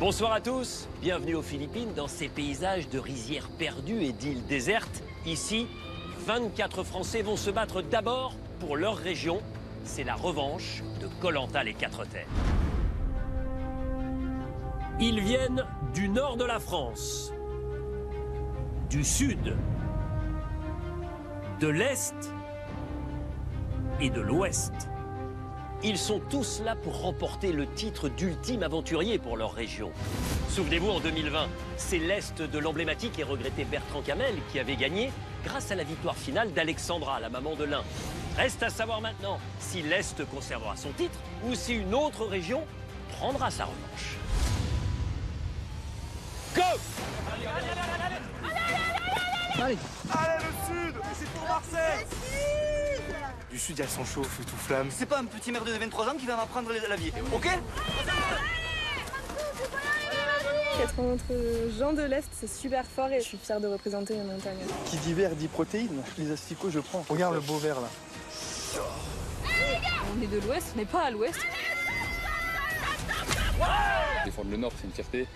Bonsoir à tous, bienvenue aux Philippines dans ces paysages de rizières perdues et d'îles désertes. Ici, 24 Français vont se battre d'abord pour leur région. C'est la revanche de Koh Lanta les Quatre Terres. Ils viennent du nord de la France, du sud, de l'est et de l'ouest. Ils sont tous là pour remporter le titre d'ultime aventurier pour leur région. Souvenez-vous, en 2020, c'est l'Est de l'emblématique et regretté Bertrand Camel qui avait gagné grâce à la victoire finale d'Alexandra, la maman de l'Ain. Reste à savoir maintenant si l'Est conservera son titre ou si une autre région prendra sa revanche. Go! Allez, Allez, le sud! C'est pour Marseille! Du sud, elles sont chauds, feu tout flamme. C'est pas un petit merde de 23 ans qui va m'apprendre la vie, ok? Être entre gens de l'Est, c'est super fort et je suis fière de représenter les montagnes. Qui dit vert dit protéines. Les asticots, je prends. Regarde le beau vert là. On est de l'Ouest, on n'est pas à l'Ouest. Défendre le Nord, c'est une fierté.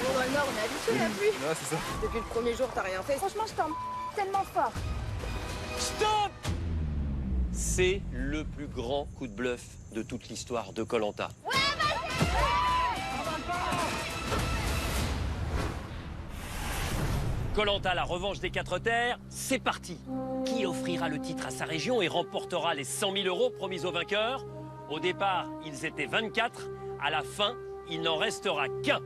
Dans le Nord, on est habitué à la pluie. Ouais, c'est ça. Depuis le premier jour, t'as rien fait. Franchement, je t'aime tellement fort. Stop! C'est le plus grand coup de bluff de toute l'histoire de Koh Lanta. Koh Lanta, la revanche des Quatre Terres, c'est parti. Qui offrira le titre à sa région et remportera les 100 000 € promis aux vainqueurs? Au départ, ils étaient 24. À la fin, il n'en restera qu'un.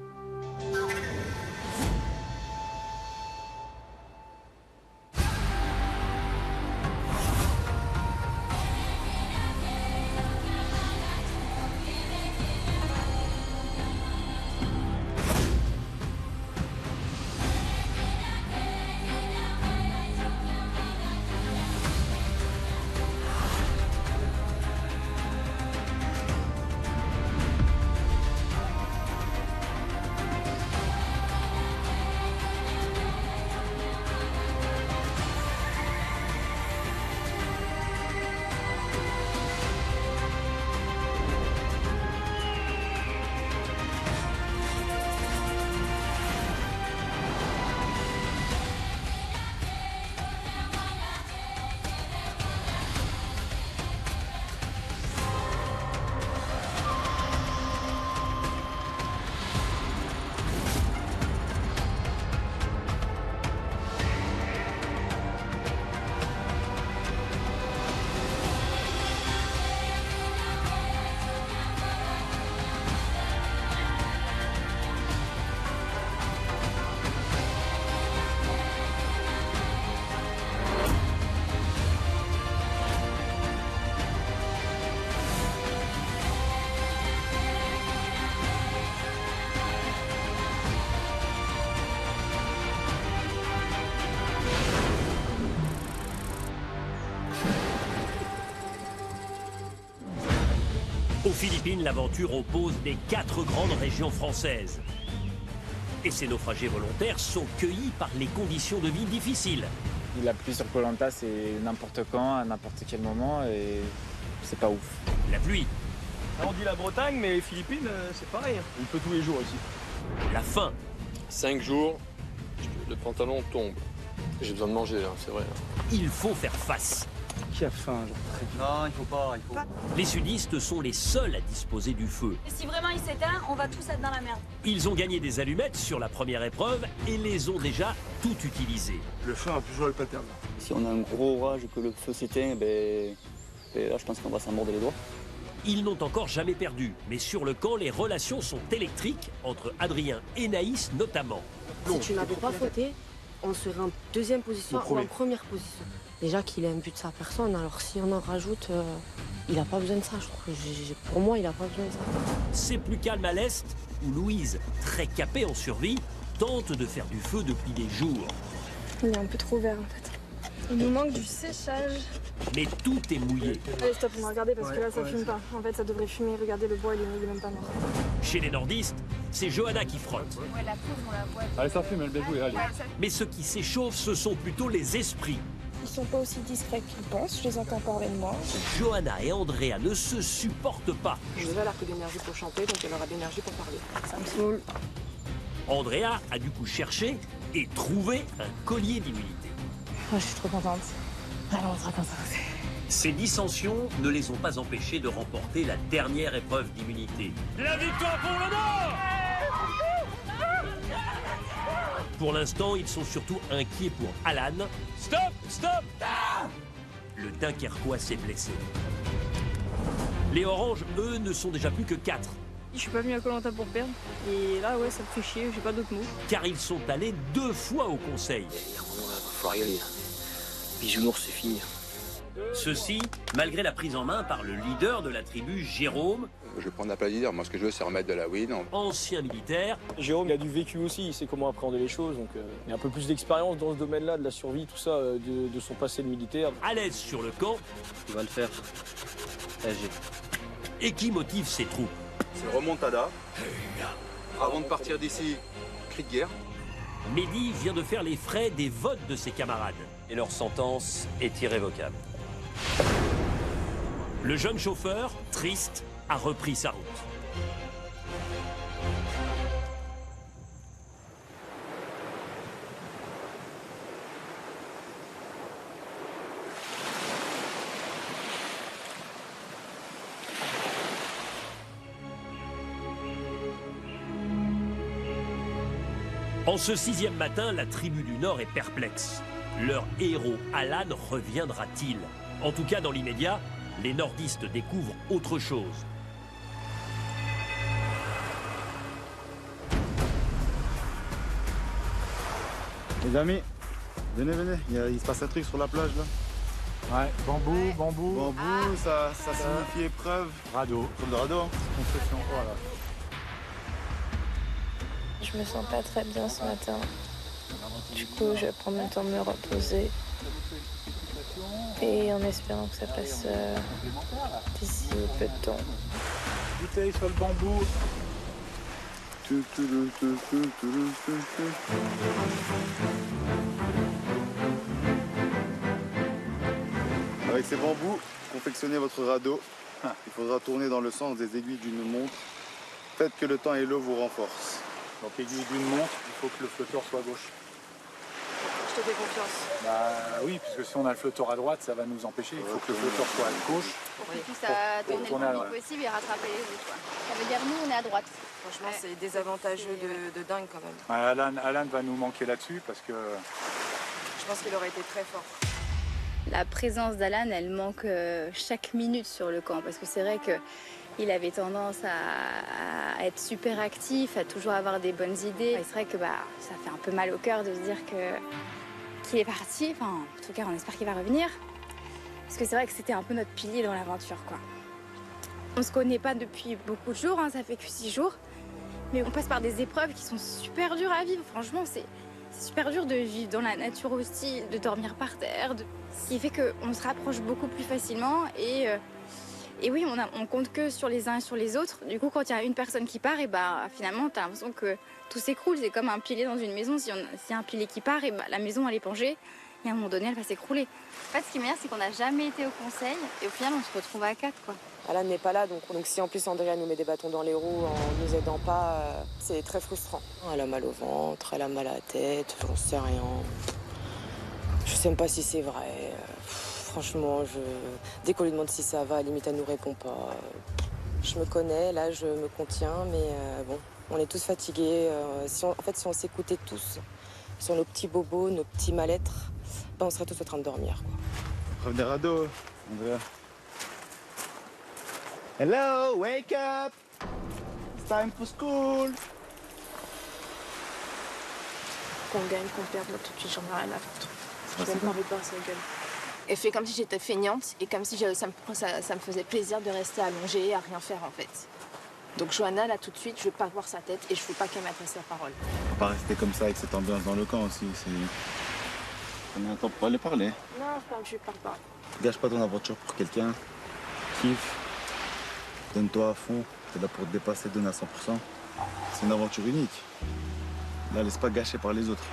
Aux Philippines, l'aventure oppose les 4 grandes régions françaises. Et ces naufragés volontaires sont cueillis par les conditions de vie difficiles. la pluie sur Koh Lanta, c'est n'importe quand, à n'importe quel moment, et c'est pas ouf. La pluie, On dit la Bretagne, mais les Philippines, c'est pareil. Il peut tous les jours ici. la faim, 5 jours, le pantalon tombe. J'ai besoin de manger, c'est vrai. il faut faire face. Qui a faim, genre très... Non, il faut pas, il faut. Les sudistes sont les seuls à disposer du feu. Et si vraiment il s'éteint, on va tous être dans la merde. Ils ont gagné des allumettes sur la première épreuve et les ont déjà toutes utilisées. Le feu a plus joué le pattern. Si on a un gros orage et que le feu s'éteint, ben là, je pense qu'on va s'en mordre les doigts. Ils n'ont encore jamais perdu, mais sur le camp, les relations sont électriques entre Adrien et Naïs notamment. Si tu n'avais pas fauté, on serait en deuxième position ou en première position. Déjà qu'il a un but de sa personne, alors si on en rajoute, il n'a pas besoin de ça, je trouve. Pour moi, il n'a pas besoin de ça. C'est plus calme à l'est, où Louise, très capée en survie, tente de faire du feu depuis des jours. Il est un peu trop vert en fait. Il nous manque du séchage. Mais tout est mouillé. Allez stop, on va regarder parce que là ça fume pas. En fait ça devrait fumer, regardez le bois il est même pas mort. Chez les nordistes, c'est Johanna qui frotte. Ouais, la poudre, on la voit. Allez, ça fume, elle bien joué, allez. Mais ce qui s'échauffe, ce sont plutôt les esprits. Ils sont pas aussi discrets qu'ils pensent, je les entends parler de moi. Johanna et Andrea ne se supportent pas. Je vais avoir peu d'énergie pour chanter, donc elle aura de l'énergie pour parler. Ça me saoule. Andrea a du coup cherché et trouvé un collier d'immunité. Oh, je suis trop contente. Alors, trop contente. Ces dissensions ne les ont pas empêchés de remporter la dernière épreuve d'immunité. La victoire pour le Nord! Pour l'instant, ils sont surtout inquiets pour Alan. Stop! Stop! Le Dunkerquois s'est blessé. Les Oranges, eux, ne sont déjà plus que 4. Je suis pas venue à Koh Lanta pour perdre. Et là, ouais, ça me fait chier, j'ai pas d'autres mots. Car ils sont allés 2 fois au conseil. Il va falloir y aller. Bijounours, c'est fini. Ceci, malgré la prise en main par le leader de la tribu, Jérôme, Je vais prendre la place leader. Moi, ce que je veux, c'est remettre de la win. ancien militaire, Jérôme, il a du vécu aussi, il sait comment appréhender les choses, donc il a un peu plus d'expérience dans ce domaine-là, de la survie, tout ça, de son passé de militaire. à l'aise sur le camp Il va le faire. et qui motive ses troupes. C'est remontada. Avant de partir d'ici, cri de guerre. Mehdi vient de faire les frais des votes de ses camarades. Et leur sentence est irrévocable. Le jeune chauffeur, triste, a repris sa route. En ce 6e matin, la tribu du Nord est perplexe. Leur héros Alan reviendra-t-il? En tout cas, dans l'immédiat, les nordistes découvrent autre chose. Les amis, venez, il se passe un truc sur la plage là. Ouais, bambou. Bambou, ça signifie épreuve. Radeau. Comme de radeau. Construction, voilà. Je me sens pas très bien ce matin. Du coup, je vais prendre le temps de me reposer. Et en espérant que ça passe d'ici peu de temps. Bouteille sur le bambou. Avec ces bambous, confectionnez votre radeau. Il faudra tourner dans le sens des aiguilles d'une montre. Faites que le temps et l'eau vous renforcent. Donc aiguille d'une montre, il faut que le flotteur soit à gauche. Je te fais confiance. Bah oui, puisque si on a le flotteur à droite, ça va nous empêcher. Il faut que le flotteur soit à gauche. Pour que tu puisses tourner le tourner à plus droite. vite possible et rattraper les autres. Quoi. Ça veut dire nous, on est à droite. Franchement, c'est désavantageux de dingue quand même. Ouais, Alan va nous manquer là-dessus parce que Je pense qu'il aurait été très fort. La présence d'Alan, elle manque chaque minute sur le camp. Parce que c'est vrai qu'il avait tendance à être super actif, à toujours avoir des bonnes idées. Et c'est vrai que ça fait un peu mal au cœur de se dire qu'il est parti. Enfin, en tout cas, on espère qu'il va revenir. Parce que c'est vrai que c'était un peu notre pilier dans l'aventure, quoi. On se connaît pas depuis beaucoup de jours, hein, ça fait que 6 jours. Mais on passe par des épreuves qui sont super dures à vivre. Franchement, c'est super dur de vivre dans la nature hostile, de dormir par terre. Ce qui fait qu'on se rapproche beaucoup plus facilement. Et oui, on compte que sur les uns et sur les autres. Du coup, quand il y a une personne qui part, et finalement, tu as l'impression que tout s'écroule. C'est comme un pilier dans une maison. S'il y a un pilier qui part, la maison, elle est plongée. Et à un moment donné, elle va s'écrouler. En fait, ce qui m'énerve, c'est qu'on n'a jamais été au conseil. Et au final, on se retrouve à 4, quoi. Alan n'est pas là, donc si en plus Andrea nous met des bâtons dans les roues en nous aidant pas, c'est très frustrant. Elle a mal au ventre, elle a mal à la tête, j'en sais rien. Je sais même pas si c'est vrai. Franchement, dès qu'on lui demande si ça va, à la limite, elle nous répond pas. Je me connais, là, je me contiens, mais bon, on est tous fatigués. Si on s'écoutait tous sur nos petits bobos, nos petits mal-être, on serait tous en train de dormir, quoi. Revenez radeau, Andrea. Hello, wake up! It's time for school! Qu'on gagne, qu'on perde, là, tout de suite, j'en ai rien à foutre. J'ai même pas envie de voir sa gueule. Et fait comme si j'étais feignante et comme si ça me faisait plaisir de rester allongée à rien faire en fait. Donc Johanna, là tout de suite, je veux pas voir sa tête et je veux pas qu'elle m'adresse la parole. Faut pas rester comme ça avec cette ambiance dans le camp aussi. On a un temps pour aller parler. Non, je parle pas. Gâche pas ton aventure pour quelqu'un. Kiffe. Donne-toi à fond. T'es là pour te dépasser, donne à 100%. C'est une aventure unique. La laisse pas gâcher par les autres.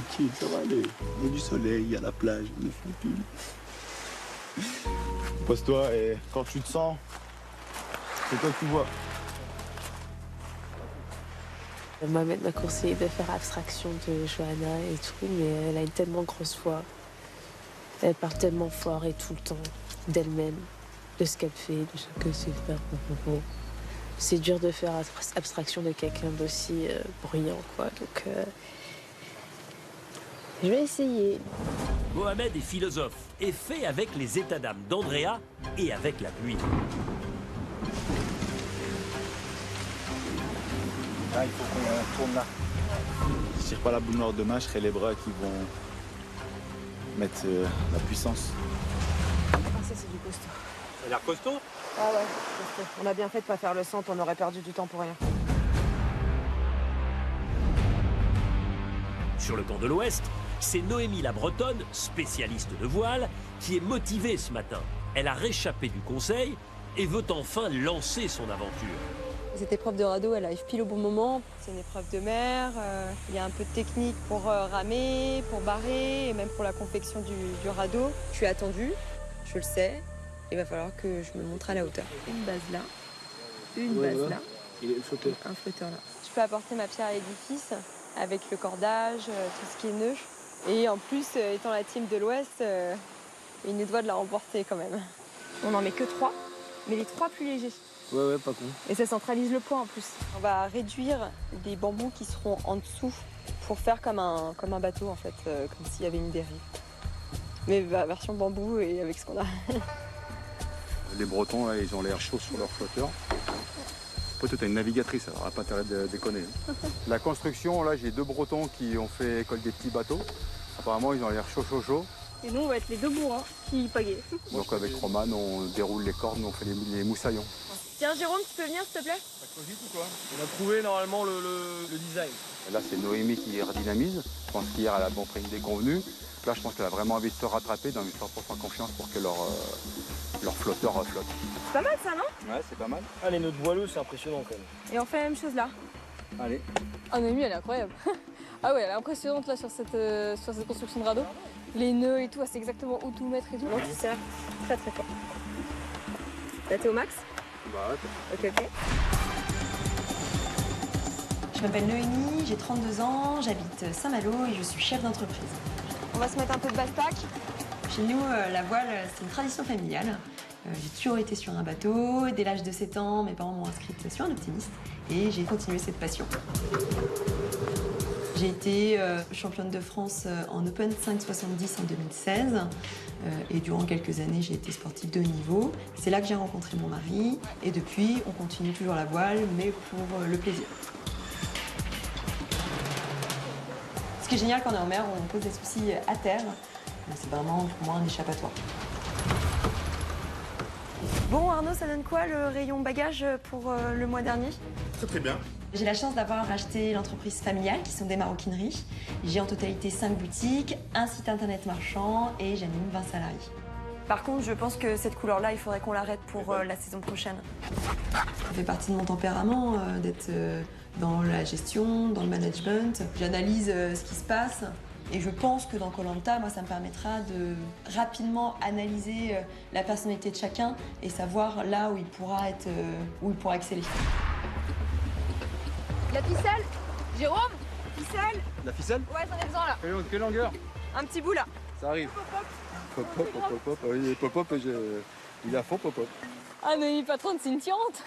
tranquille, ça va aller. Il y a du soleil, il y a la plage, on est tranquille. Pose-toi et quand tu te sens, c'est toi que tu vois. Mohamed m'a conseillé de faire abstraction de Johanna et tout, mais elle a une tellement grosse foi. Elle parle tellement fort et tout le temps d'elle-même, de ce qu'elle fait, de ce que c'est faire. C'est dur de faire abstraction de quelqu'un d'aussi bruyant, quoi. Donc, je vais essayer. Mohamed est philosophe et fait avec les états d'âme d'Andrea et avec la pluie. Là, il faut qu'on tourne là. Si je tire pas la boule noire demain, je serai les bras qui vont mettre la puissance. Ah, ça, c'est du costaud. Ça a l'air costaud? Ah ouais, costaud. On a bien fait de pas faire le centre, on aurait perdu du temps pour rien. Sur le camp de l'Ouest, c'est Noémie la Bretonne, spécialiste de voile, qui est motivée ce matin. Elle a réchappé du conseil et veut enfin lancer son aventure. Cette épreuve de radeau, elle arrive pile au bon moment. C'est une épreuve de mer, il y a un peu de technique pour ramer, pour barrer et même pour la confection du radeau. Je suis attendue, je le sais, il va falloir que je me montre à la hauteur. Une base là, une base là, Et le flotteur. un flotteur là. Je peux apporter ma pierre à l'édifice avec le cordage, tout ce qui est nœud. Et en plus, étant la team de l'Ouest, il nous doit de la remporter quand même. On n'en met que 3, mais les 3 plus légers. Ouais, pas con. Et ça centralise le poids en plus. On va réduire des bambous qui seront en dessous pour faire comme un bateau en fait, comme s'il y avait une dérive. Mais version bambou et avec ce qu'on a. Les Bretons, là, ils ont l'air chauds sur leur flotteur. Après, toi, t'as une navigatrice, alors pas intérêt de déconner. La construction, là, j'ai 2 Bretons qui ont fait école des petits bateaux. Apparemment, ils ont l'air chaud. Et nous, on va être les 2 bourrins qui pagaient. Donc, avec Roman, on déroule les cordes, on fait les moussaillons. Tiens, Jérôme, tu peux venir, s'il te plaît? On a trouvé normalement le design. Là, c'est Noémie qui redynamise. Je pense qu'hier, elle a montré une déconvenue. Là, je pense qu'elle a vraiment envie de se rattraper, donc il faut prendre confiance pour que leur flotteur flotte. C'est pas mal ça, non? Ouais, c'est pas mal. Ah, les nœuds de voileux, c'est impressionnant quand même. Et on fait la même chose là. Allez. Ah, Noémie, elle est incroyable. Ah ouais, elle est impressionnante là sur cette construction de radeau. Les nœuds et tout, elle sait exactement où tout mettre et tout. Donc, tu serres très très fort. Là, t'es au max? Bah ouais. Ok. Je m'appelle Noémie, j'ai 32 ans, j'habite Saint-Malo et je suis chef d'entreprise. On va se mettre un peu de bastac. Chez nous, la voile, c'est une tradition familiale. J'ai toujours été sur un bateau. Dès l'âge de 7 ans, mes parents m'ont inscrite sur un optimiste et j'ai continué cette passion. J'ai été championne de France en Open 5,70 en 2016 et durant quelques années, j'ai été sportive de haut niveau. C'est là que j'ai rencontré mon mari et depuis, on continue toujours la voile, mais pour le plaisir. Ce qui est génial quand on est en mer, on pose des soucis à terre. C'est vraiment pour moi un échappatoire. Bon, Arnaud, ça donne quoi le rayon bagages pour le mois dernier? Très bien. J'ai la chance d'avoir racheté l'entreprise familiale qui sont des maroquineries. J'ai en totalité 5 boutiques, un site internet marchand et j'anime 20 salariés. Par contre, je pense que cette couleur-là, il faudrait qu'on l'arrête pour la saison prochaine. Ça fait partie de mon tempérament d'être dans la gestion, dans le management. J'analyse ce qui se passe et je pense que dans Koh Lanta, moi, ça me permettra de rapidement analyser la personnalité de chacun et savoir là où il pourra exceller. La ficelle? Jérôme? Ficelle? La ficelle? Ouais, j'en ai besoin là. Quelle longueur? Un petit bout là. Ça arrive. Pop. Oui, pop, il a fond, pop. Ah, Noémie patronne, c'est une tirante.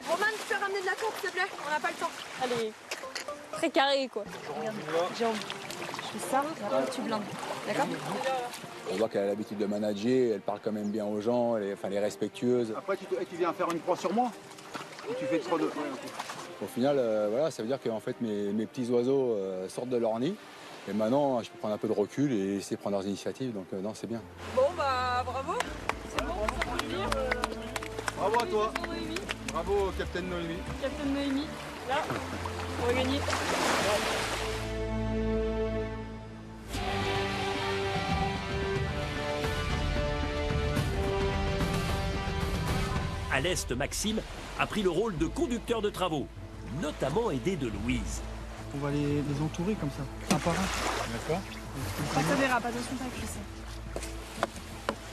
Roman, tu peux ramener de la courbe, s'il te plaît? On n'a pas le temps. Allez, très carré quoi. Jérôme, je fais ça, tu blindes. D'accord? On voit qu'elle a l'habitude de manager, elle parle quand même bien aux gens, elle est respectueuse. Après, tu viens faire une croix sur moi? Ou tu fais trop de... Au final, voilà, ça veut dire que en fait, mes petits oiseaux sortent de leur nid. Et maintenant, je peux prendre un peu de recul et essayer de prendre leurs initiatives. Donc non, c'est bien. Bon, bah bravo. C'est bon, ça peut le dire. Bravo à toi. Bravo, Capitaine Noémie. Capitaine Noémie, là, on va gagner. À l'Est, Maxime a pris le rôle de conducteur de travaux, notamment aidé de Louise. On va les entourer comme ça, un par un. D'accord. Pas ça dérape, attention ta cuisse.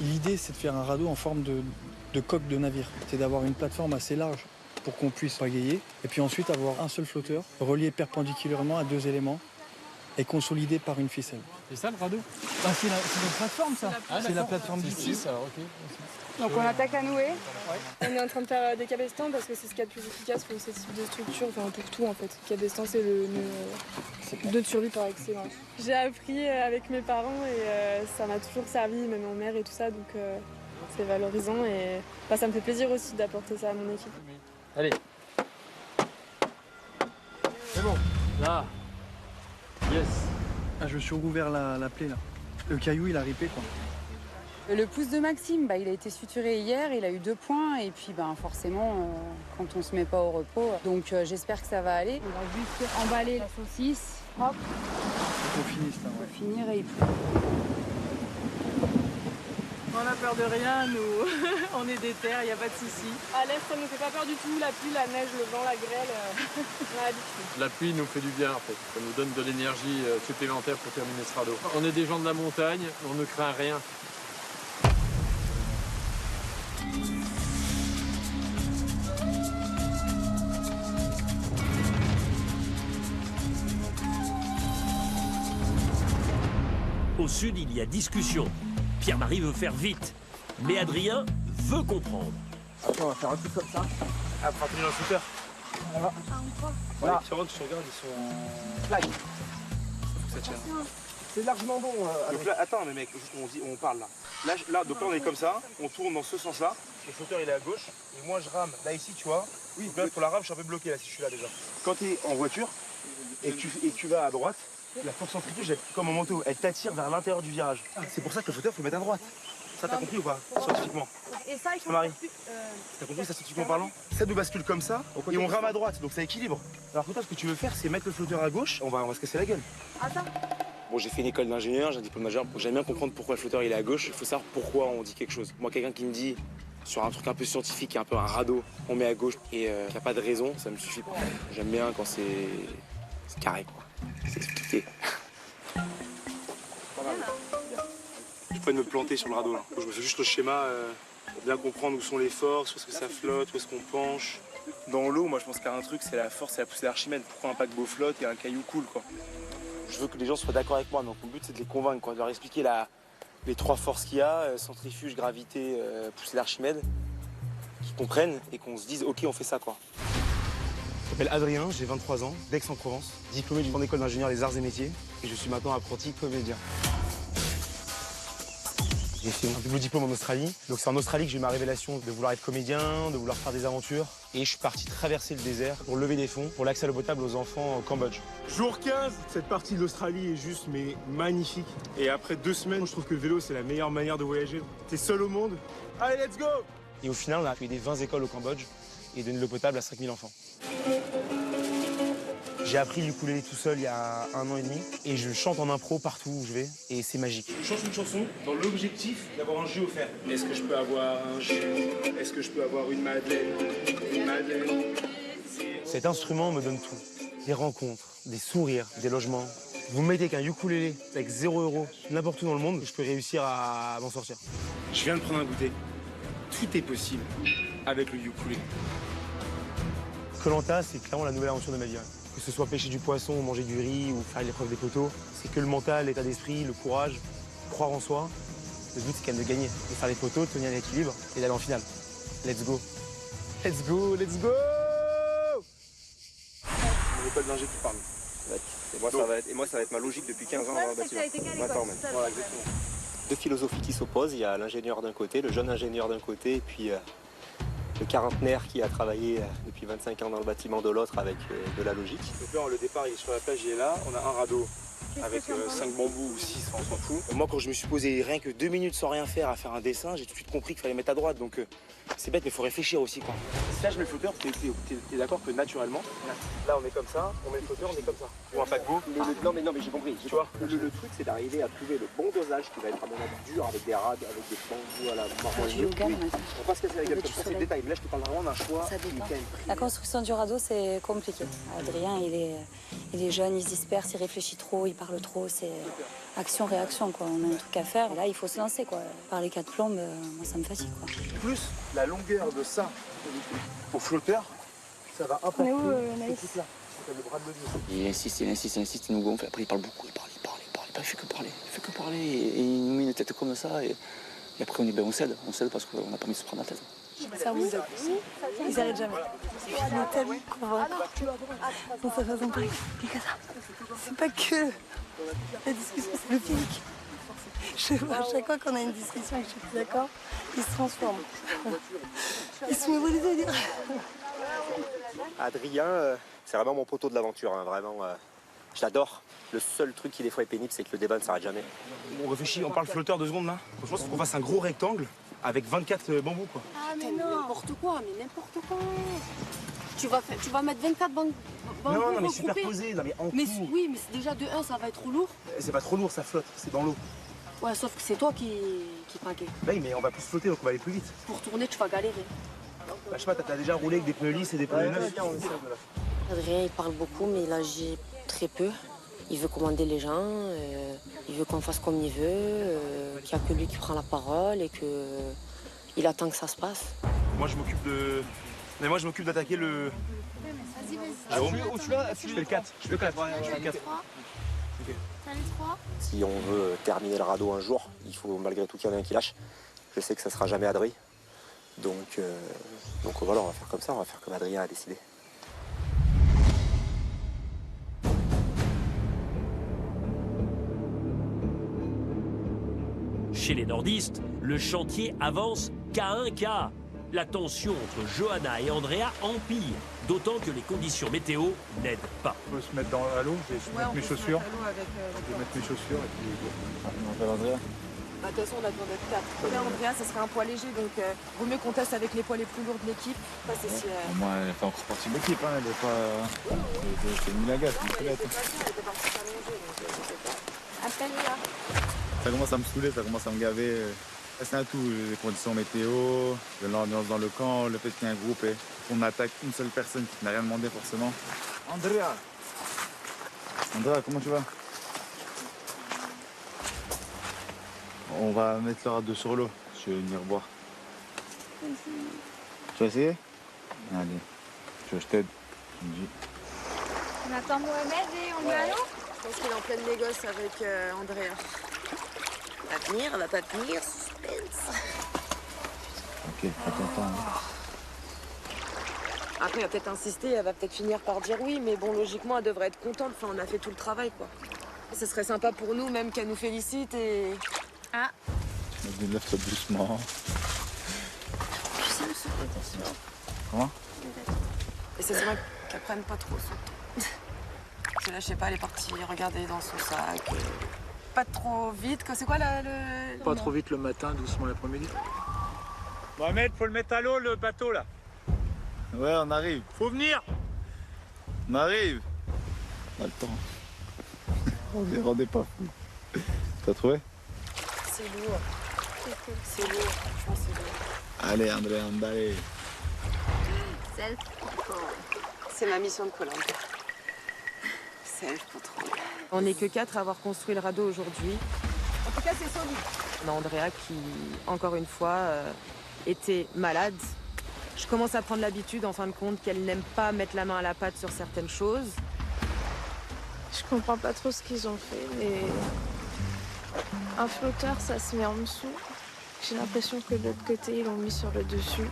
L'idée, c'est de faire un radeau en forme de coque de navire. C'est d'avoir une plateforme assez large pour qu'on puisse pagayer. Et puis ensuite, avoir un seul flotteur, relié perpendiculairement à 2 éléments et consolidé par une ficelle. C'est ça le radeau? Ah, c'est notre plateforme, ça. C'est la plateforme du 6 alors, ok. Donc on attaque à nouer. On est en train de faire des cabestans parce que c'est ce qu'il y a de plus efficace pour ce type de structure, enfin pour tout en fait. Cabestan c'est le nœud de survie par excellence. J'ai appris avec mes parents et ça m'a toujours servi, même en mer et tout ça, donc c'est valorisant et ça me fait plaisir aussi d'apporter ça à mon équipe. Allez. C'est bon. Là. Yes. Ah, je suis rouvert la plaie là. Le caillou, il a ripé quoi. Le pouce de Maxime, il a été suturé hier, il a eu 2 points et puis forcément quand on se met pas au repos, donc j'espère que ça va aller. On va juste emballer la saucisse, hop. Faut qu'on finisse là, ouais. Faut finir et il pleut. On a peur de rien, nous. On est déter, il n'y a pas de souci. À l'est, ça ne nous fait pas peur du tout. La pluie, la neige, le vent, la grêle, on a l'habitude. La pluie nous fait du bien en fait. Ça nous donne de l'énergie supplémentaire pour terminer ce radeau. On est des gens de la montagne, on ne craint rien. Au sud, il y a discussion. Pierre-Marie veut faire vite, mais Adrien veut comprendre. Attends, on va faire un truc comme ça. Après, tenir un scooter. Voilà. Voilà. Tu regardes, ils sont en flag. Faut que ça tienne. C'est largement bon. Donc là, attends, mais mec, on parle là. Donc là, on est comme ça, on tourne dans ce sens-là. Le flotteur, il est à gauche. Et moi, je rame. Là, ici, tu vois. Oui. Donc là, pour la rame, je suis un peu bloqué là, si je suis là déjà. Quand tu es en voiture et que tu vas à droite, la force centrifuge, comme en moto, elle t'attire vers l'intérieur du virage. C'est pour ça que le flotteur, faut le mettre à droite. Ça, t'as compris ou pas, scientifiquement? Et ça, il faut Marie, t'as compris ça scientifiquement parlant? Ça nous bascule comme ça et on rame à droite, donc ça équilibre. Alors que toi, ce que tu veux faire, c'est mettre le flotteur à gauche, on va se casser la gueule. Attends. Bon, j'ai fait une école d'ingénieur, j'ai un diplôme d'ingénieur. J'aime bien comprendre pourquoi le flotteur il est à gauche. Il faut savoir pourquoi on dit quelque chose. Moi, quelqu'un qui me dit sur un truc un peu scientifique, un peu un radeau, on met à gauche et qu'il n'y a pas de raison, ça me suffit pas. J'aime bien quand c'est carré, quoi. C'est expliqué. Je pourrais me planter sur le radeau là. Je me fais juste le schéma pour bien comprendre où sont les forces, où est-ce que ça flotte, où est-ce qu'on penche. Dans l'eau, moi je pense qu'il y a un truc, c'est la force, c'est la poussée d'Archimède. Pourquoi un paquebot flotte et un caillou coule, quoi. Je veux que les gens soient d'accord avec moi, donc mon but c'est de les convaincre, quoi, de leur expliquer les 3 forces qu'il y a, centrifuge, gravité, poussée d'Archimède, qu'ils comprennent et qu'on se dise ok on fait ça quoi. Je m'appelle Adrien, j'ai 23 ans, d'Aix-en-Provence, diplômé d'une grande école d'ingénieur des arts et métiers et je suis maintenant apprenti comédien. J'ai fait un double diplôme en Australie, donc c'est en Australie que j'ai eu ma révélation de vouloir être comédien, de vouloir faire des aventures. Et je suis parti traverser le désert pour lever des fonds pour l'accès à l'eau potable aux enfants au Cambodge. Jour 15, cette partie de l'Australie est juste mais magnifique. Et après 2 semaines, je trouve que le vélo c'est la meilleure manière de voyager. T'es seul au monde. Allez, let's go! Et au final, on a fait des 20 écoles au Cambodge et donné l'eau potable à 5000 enfants. J'ai appris l'ukulélé tout seul il y a 1 an et demi et je chante en impro partout où je vais et c'est magique. Je chante une chanson dans l'objectif d'avoir un jeu offert. Est-ce que je peux avoir un jeu? Est-ce que je peux avoir une madeleine? Une madeleine. Cet instrument me donne tout. Des rencontres, des sourires, des logements. Vous me mettez qu'un ukulélé avec 0 €, n'importe où dans le monde, je peux réussir à m'en sortir. Je viens de prendre un goûter. Tout est possible avec le ukulélé. Koh-Lanta, c'est clairement la nouvelle aventure de ma vie. Que ce soit pêcher du poisson, manger du riz ou faire l'épreuve des poteaux, c'est que le mental, l'état d'esprit, le courage, croire en soi. Le but, c'est quand même de gagner, de faire les poteaux, de tenir l'équilibre et d'aller en finale. Let's go. Let's go, let's go! Mon école d'ingé qui parle. Et moi, ça va être ma logique depuis 15 ans dans le bâtiment. Voilà, exactement. 2 philosophies qui s'opposent. Il y a l'ingénieur d'un côté, le jeune ingénieur d'un côté, et puis le quarantenaire qui a travaillé depuis 25 ans dans le bâtiment de l'autre avec de la logique. Donc là, le départ il est sur la plage, il est là. On a un radeau avec 5 bambous ou 6, on s'en fout. Moi, quand je me suis posé rien que 2 minutes sans rien faire à faire un dessin, j'ai tout de suite compris qu'il fallait mettre à droite. Donc c'est bête, mais il faut réfléchir aussi, quoi. Si là je mets le flotteur, t'es d'accord que naturellement, là on est comme ça, on met le flotteur, on est comme ça. Ou un paquebot. Non mais j'ai compris. Tu vois, le truc c'est d'arriver à trouver le bon dosage qui va être à mon avis dur avec des rades, avec des bambous à la marron. On va pas se casser la gueule comme ça, c'est le détail. Mais là je te parle vraiment d'un choix qui est quand même pris. La construction du radeau c'est compliqué. Adrien il est jeune, il se disperse, il réfléchit trop, il parle trop, c'est action-réaction quoi. On a un truc à faire et là il faut se lancer quoi. Par les 4 plombes, moi ça me fatigue quoi. Plus la longueur de ça au flotteur, ça va apporter ce truc-là. Le bras de levier. Il insiste, il nous gonfle. Après, il parle beaucoup, il parle. Il fait que parler. Et il nous met une tête comme ça. Et après, on cède parce qu'on n'a pas envie de se prendre la tête. Ça vous ils arrêtent jamais. Il est tellement convaincant dans sa façon de parler. C'est pas que la discussion, c'est le physique. Je vois à chaque fois qu'on a une discussion et que je suis plus d'accord, il se transforme. Il se met au délire. Adrien, c'est vraiment mon poteau de l'aventure, hein, vraiment. Je l'adore. Le seul truc qui des fois est pénible, c'est que le débat ne s'arrête jamais. On réfléchit, on parle flotteur 2 secondes là. Franchement, il faut qu'on fasse un gros rectangle avec 24 bambous quoi. Ah mais n'importe quoi, Tu vas mettre 24 bambous Non mais superposé, non mais en mais tout. oui, mais déjà de 1 ça va être trop lourd. C'est pas trop lourd, ça flotte, c'est dans l'eau. Ouais, sauf que c'est toi qui paquet. Bah oui, mais on va plus flotter donc on va aller plus vite. Pour tourner, tu vas galérer. Bah, je sais pas, t'as déjà roulé avec des pneus lisses et des pneus neufs. Adrien, il parle beaucoup, mais il agit très peu. Il veut commander les gens, il veut qu'on fasse comme il veut, qu'il n'y a que lui qui prend la parole et qu'il attend que ça se passe. Moi, je m'occupe d'attaquer le... Jérôme, je fais le 4. Je fais le 4. Okay. T'as les 3 ? Si on veut terminer le radeau un jour, il faut malgré tout qu'il y en ait un qui lâche. Je sais que ça sera jamais Adrien. Donc voilà, on va faire comme ça, on va faire comme Adrien a décidé. Chez les nordistes, le chantier avance qu'à un quart. La tension entre Johanna et Andrea empire, d'autant que les conditions météo n'aident pas. On peut se mettre à l'eau, je vais mettre mes chaussures. Je vais mettre mes chaussures et puis... On appelle Andrea. De toute façon, on a besoin d'être 4. Là, Andrea, ça serait un poids léger, donc vaut mieux qu'on teste avec les poids les plus lourds de l'équipe. Moi, elle fait encore partie de l'équipe, hein. Elle est pas... C'est une lagasse, une pelette. Appelle-la. Ça commence à me saouler, ça commence à me gaver. C'est un tout, les conditions météo, l'ambiance dans le camp, le fait qu'il y ait un groupe et qu'on attaque une seule personne qui n'a rien demandé forcément. Andrea, comment tu vas? On va mettre le radeau sur l'eau, je vais venir boire. Tu vas essayer? Allez, tu veux que je t'aide? On attend Mohamed et on est à l'eau? Je pense qu'il est en pleine négoce avec Andrea. Elle va pas tenir, suspense. Ok, pas content. Après, elle va peut-être insister, elle va peut-être finir par dire oui, mais bon, logiquement, elle devrait être contente. Enfin, on a fait tout le travail, quoi. Ce serait sympa pour nous, même qu'elle nous félicite et... Ah. Lève-toi doucement. Je sais me soulever, t'es sûr? Comment? Et c'est vrai qu'elle prenne pas trop son temps. Parce que là, je sais pas, elle est partie regarder dans son sac. Pas trop vite, c'est quoi le... Pas trop vite le matin, doucement l'après-midi. Mohamed, faut le mettre à l'eau, le bateau, là. Ouais, on arrive. Faut venir. On arrive. On a le temps. On les rendait pas fous. T'as trouvé? C'est lourd. C'est lourd, franchement, c'est lourd. Allez, André, allez. Self-control. C'est ma mission de Koh-Lanta. Self-control. On n'est que 4 à avoir construit le radeau aujourd'hui. En tout cas, c'est solide. On a Andrea qui, encore une fois, était malade. Je commence à prendre l'habitude, en fin de compte, qu'elle n'aime pas mettre la main à la pâte sur certaines choses. Je comprends pas trop ce qu'ils ont fait, mais un flotteur, ça se met en dessous. J'ai l'impression que de l'autre côté, ils l'ont mis sur le dessus.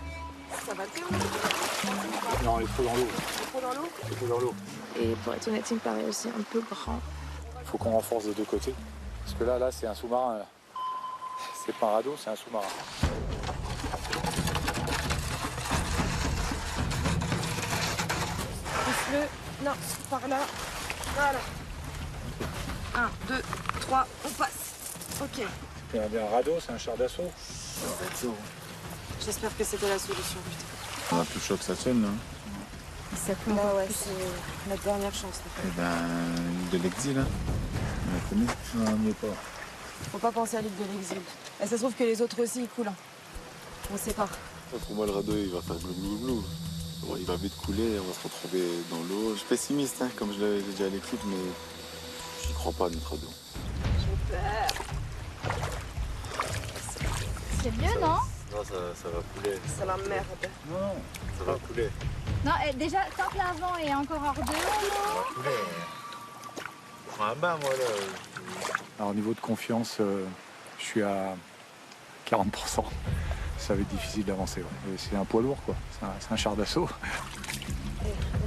Ça va bien? Non, il faut dans l'eau. Trop dans l'eau? Il faut dans l'eau. Et pour être honnête, il me paraît aussi un peu grand. Il faut qu'on renforce des deux côtés. Parce que là c'est un sous-marin. Là. C'est pas un radeau, c'est un sous-marin. Pousse-le. Non, par là. Voilà. 1, 2, 3, on passe. Ok. C'est un radeau, c'est un char d'assaut. J'espère que c'était la solution, putain. On a plus chaud que ça sonne, là. Ça coule. Bah ouais, c'est notre dernière chance. Là. Eh ben, de l'exil, hein. On la connaît. Non, on n'y est pas. Faut pas penser à l'île de l'exil. Et ça se trouve que les autres aussi, ils coulent. Hein. On sépare. Pour moi, le radeau, il va faire glou-glou-glou. Bon, il va vite couler, on va se retrouver dans l'eau. Je suis pessimiste, hein, comme je l'avais dit à l'équipe, mais j'y crois pas à notre radeau. J'ai peur. C'est mieux, non? Non, ça va couler. C'est la merde. Non, ça va couler. Non, déjà, tant que l'avant est encore hors de l'eau, Ça va couler. Je prends un bain, moi, là. Alors, au niveau de confiance, je suis à 40%. Ça va être difficile d'avancer. Ouais. C'est un poids lourd, quoi. C'est un char d'assaut.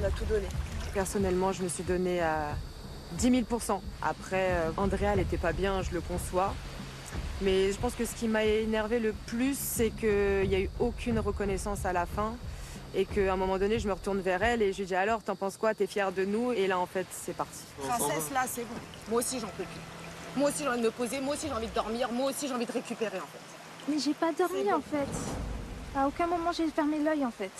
On a tout donné. Personnellement, je me suis donné à 10 000%. Après, Andrea, elle était pas bien, je le conçois. Mais je pense que ce qui m'a énervé le plus, c'est qu'il n'y a eu aucune reconnaissance à la fin. Et qu'à un moment donné, je me retourne vers elle et je lui dis alors, t'en penses quoi? T'es fière de nous? Et là, en fait, c'est parti. Princesse, là, c'est bon. Moi aussi, j'en peux plus. Moi aussi, j'ai envie de me poser. Moi aussi, j'ai envie de dormir. Moi aussi, j'ai envie de récupérer, en fait. Mais j'ai pas dormi, en fait. À aucun moment, j'ai fermé l'œil, en fait.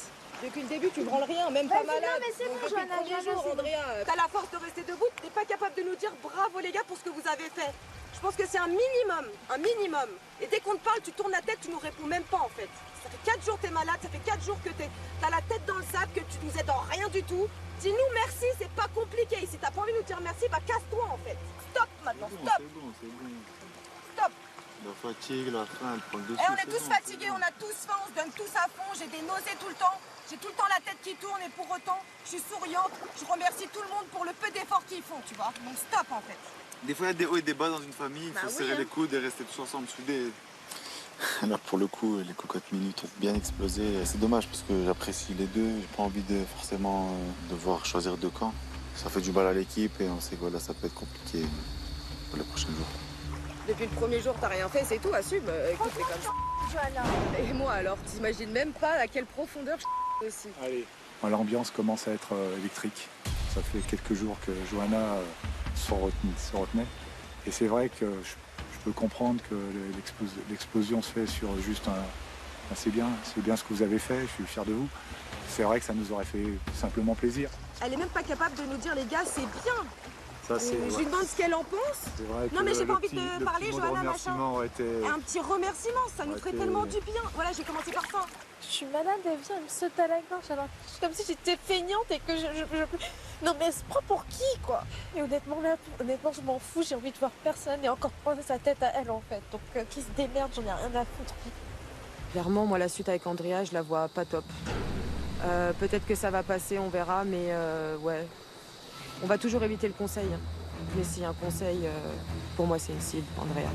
Depuis le début, tu branles rien, même pas malade. Non, mais c'est bon, Johanna, Andrea, t'as la force de rester debout, t'es pas capable de nous dire bravo les gars pour ce que vous avez fait. Je pense que c'est un minimum, un minimum. Et dès qu'on te parle, tu tournes la tête, tu nous réponds même pas en fait. Ça fait 4 jours que t'es malade, ça fait 4 jours que t'as la tête dans le sable, que tu nous aides en rien du tout. Dis-nous merci, c'est pas compliqué. Si t'as pas envie de nous dire merci, bah casse-toi en fait. Stop maintenant, stop. C'est bon. Stop. La fatigue, la faim, elle prend le dessus. Et on est tous fatigués, on a tous faim, on se donne tous à fond, j'ai des nausées tout le temps. J'ai tout le temps la tête qui tourne et pour autant, je suis souriante. Je remercie tout le monde pour le peu d'efforts qu'ils font, tu vois. Donc stop en fait. Des fois, il y a des hauts et des bas dans une famille. Il faut serrer les coudes et rester tous ensemble, soudés. Là, pour le coup, les cocottes minutes ont bien explosé. C'est dommage parce que j'apprécie les deux. J'ai pas envie de forcément devoir choisir deux camps. Ça fait du mal à l'équipe et on sait que voilà, ça peut être compliqué pour les prochains jours. Depuis le premier jour, t'as rien fait, c'est tout, assume. Écoute, c'est comme ça. Johanna. Et moi alors, t'imagines même pas à quelle profondeur je aussi. Allez. L'ambiance commence à être électrique. Ça fait quelques jours que Johanna s'en retenait. Et c'est vrai que je peux comprendre que l'explosion se fait sur juste un... c'est bien ce que vous avez fait, je suis fier de vous. C'est vrai que ça nous aurait fait simplement plaisir. Elle est même pas capable de nous dire, les gars, c'est bien. Ça, je lui demande ce qu'elle en pense. Non mais j'ai pas envie de te parler, Johanna, machin. Et un petit remerciement, ça nous ferait tellement du bien. Voilà, j'ai commencé par ça. Je suis malade, elle vient, elle me saute à la gorge. Alors, c'est comme si j'étais feignante et que Non mais elle se prend pour qui, quoi? Et honnêtement, là, je m'en fous, j'ai envie de voir personne et encore prendre sa tête à elle, en fait. Donc, qui se démerde, j'en ai rien à foutre. Clairement, moi, la suite avec Andrea, je la vois pas top. Peut-être que ça va passer, on verra, mais ouais. On va toujours éviter le conseil. Mais s'il y a un conseil, pour moi, c'est une cible, Andrea.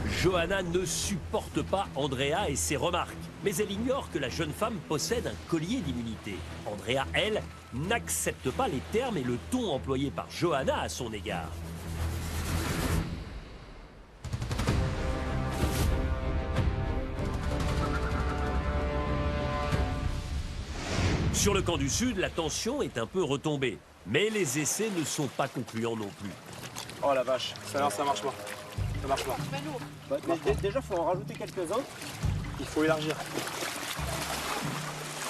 Johanna ne supporte pas Andrea et ses remarques. Mais elle ignore que la jeune femme possède un collier d'immunité. Andrea, elle, n'accepte pas les termes et le ton employé par Johanna à son égard. Sur le camp du Sud, la tension est un peu retombée. Mais les essais ne sont pas concluants non plus. Oh la vache, ça marche pas. Ça marche pas. Bah, déjà, il faut en rajouter quelques-uns. Il faut élargir.